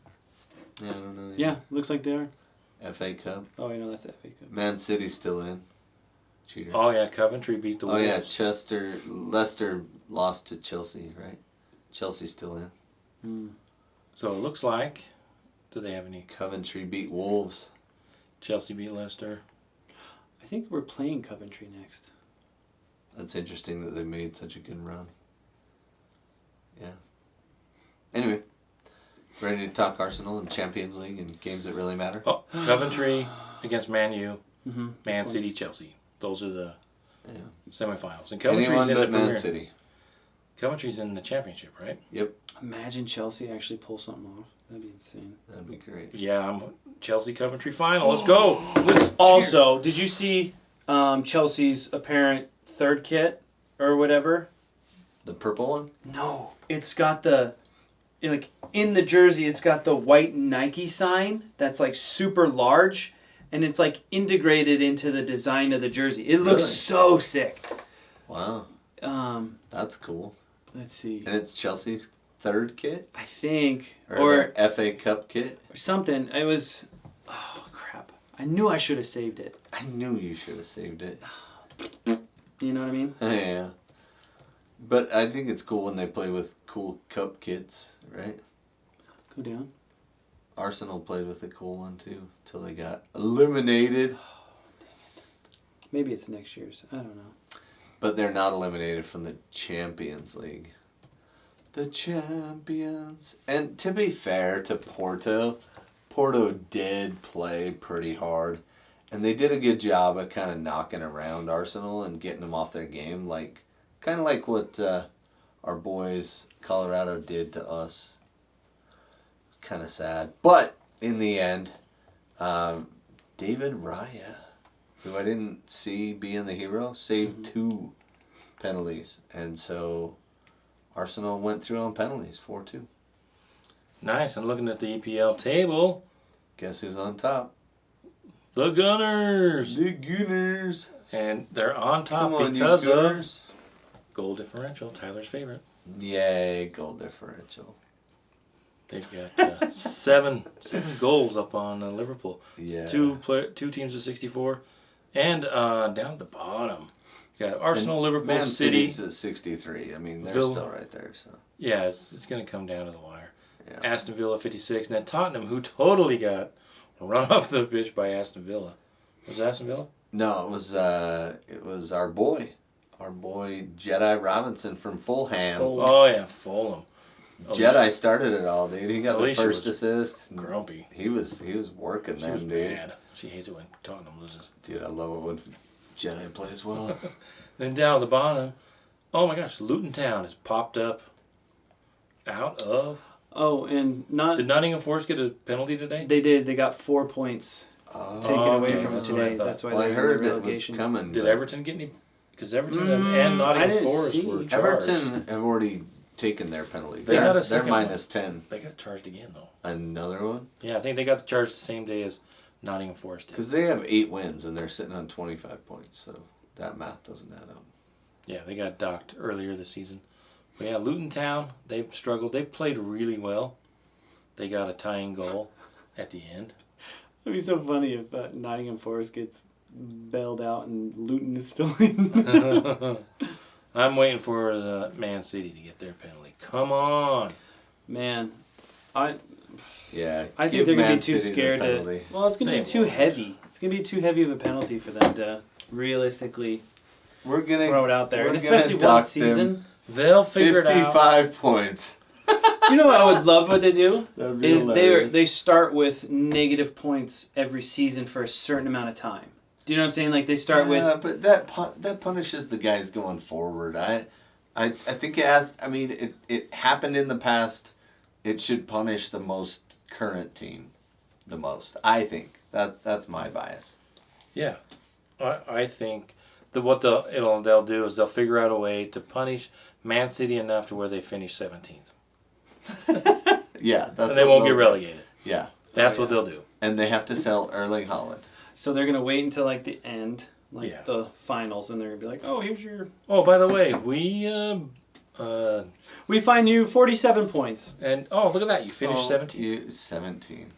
Yeah, I don't know. Yeah, looks like they are. FA Cup. Oh, I know that's the FA Cup. Man City's still in. Cheater. Oh yeah, Coventry beat the Oh Wolves. yeah, Leicester lost to Chelsea, right? Chelsea's still in. So it looks like. Do they have any? Coventry beat Wolves. Chelsea beat Leicester. I think we're playing Coventry next. That's interesting that they made such a good run. Yeah. Anyway, ready to talk Arsenal and Champions League and games that really matter? Oh, Coventry against Man U, Mm-hmm. Man City, Chelsea. Those are the Yeah. semifinals. And Coventry's Anyone in the but Man Premier. City. Coventry's in the championship, right? Yep, Imagine Chelsea actually pull something off. That'd be insane. that'd be great. Yeah, I'm Chelsea Coventry final. Let's go. Let's Also, did you see Chelsea's apparent third kit or whatever? The purple one? No, it's got the like in the jersey. It's got the white Nike sign that's like super large, and it's like integrated into the design of the jersey. It looks Really? so sick. Wow, that's cool. Let's see. And it's Chelsea's third kit? I think Or their FA Cup kit? or something. It was. Oh crap! I knew I should have saved it. I knew you should have saved it. You know what I mean? Yeah. But I think it's cool when they play with cool cup kits, right? Go down. Arsenal played with a cool one too, till they got eliminated. Maybe it's next year's. I don't know. But they're not eliminated from the Champions League. The champions. And to be fair to Porto did play pretty hard. And they did a good job of kind of knocking around Arsenal and getting them off their game. Kind of like what our boys Colorado did to us. Kind of sad. But in the end, David Raya, who I didn't see being the hero, saved 2 penalties. And so Arsenal went through on penalties, 4-2. Nice. And looking at the EPL table, Guess who's on top? the Gunners. The Gunners. And they're on top Come on, because you of Gunners. goal differential, Tyler's favorite. Yay, goal differential. They've got 7 goals up on Liverpool. Yeah. Two teams of 64. And down at the bottom, you got Arsenal, Liverpool, Man City. City's at 63. I mean, they're Villa. still right there. So Yeah, it's going to come down to the wire. yeah. Aston Villa 56. And then Tottenham, who totally got run off the pitch by Aston Villa. Was it Aston Villa? No, it was our boy Jedi Robinson from Fulham. Oh yeah, Fulham. Jedi started it all, dude. He got the Alicia first was assist. Grumpy. He was working She was them, dude. mad. She hates it when Tottenham loses. Dude, I love it when Jedi plays well. Then down at the bottom, oh my gosh, Luton Town has popped up out of. Oh, and Did Nottingham Forest get a penalty today? They did. They got 4 points taken away from it that's what I today. thought. That's why Well, I they're heard in the it was relegation. coming. Did but Everton get any? Because Everton and I Nottingham didn't Forest see. were charged. Everton have already taken their penalty. They got a They're second minus 10. They got charged again though. Another one? Yeah, I think they got charged the same day as Nottingham Forest did. Because they have 8 wins and they're sitting on 25 points, so that math doesn't add up. Yeah, they got docked earlier this season. But yeah, Luton Town, they've struggled. They played really well. They got a tying goal at the end. It'd be so funny if Nottingham Forest gets bailed out and Luton is still in. I'm waiting for the Man City to get their penalty. Come on. Man, I Yeah, think give they're going to Man be too City the scared to. penalty. Well, it's going to They be too won't. heavy. It's going to be too heavy of a penalty for them to realistically We're gonna throw it out there. we're And gonna especially one dock them season. They'll figure it out. 55 points. You know what I would love what they do? That'd be Is hilarious. they start with negative points every season for a certain amount of time. Do you know what I'm saying? Like they start Yeah, with but that punishes the guys going forward. I think it has. I mean, it happened in the past. It should punish the most current team the most. I think that's my bias. Yeah. I think what they'll do is they'll figure out a way to punish Man City enough to where they finish 17th. Yeah, that's. And they what won't get they'll- relegated. Yeah, That's what they'll do. and they have to sell Erling Haaland. so they're gonna wait until like the end, like Yeah. the finals, and they're gonna be like, oh, here's your. Oh, by the way, We find you 47 points. and oh, look at that. You finished Oh. 17th. You 17.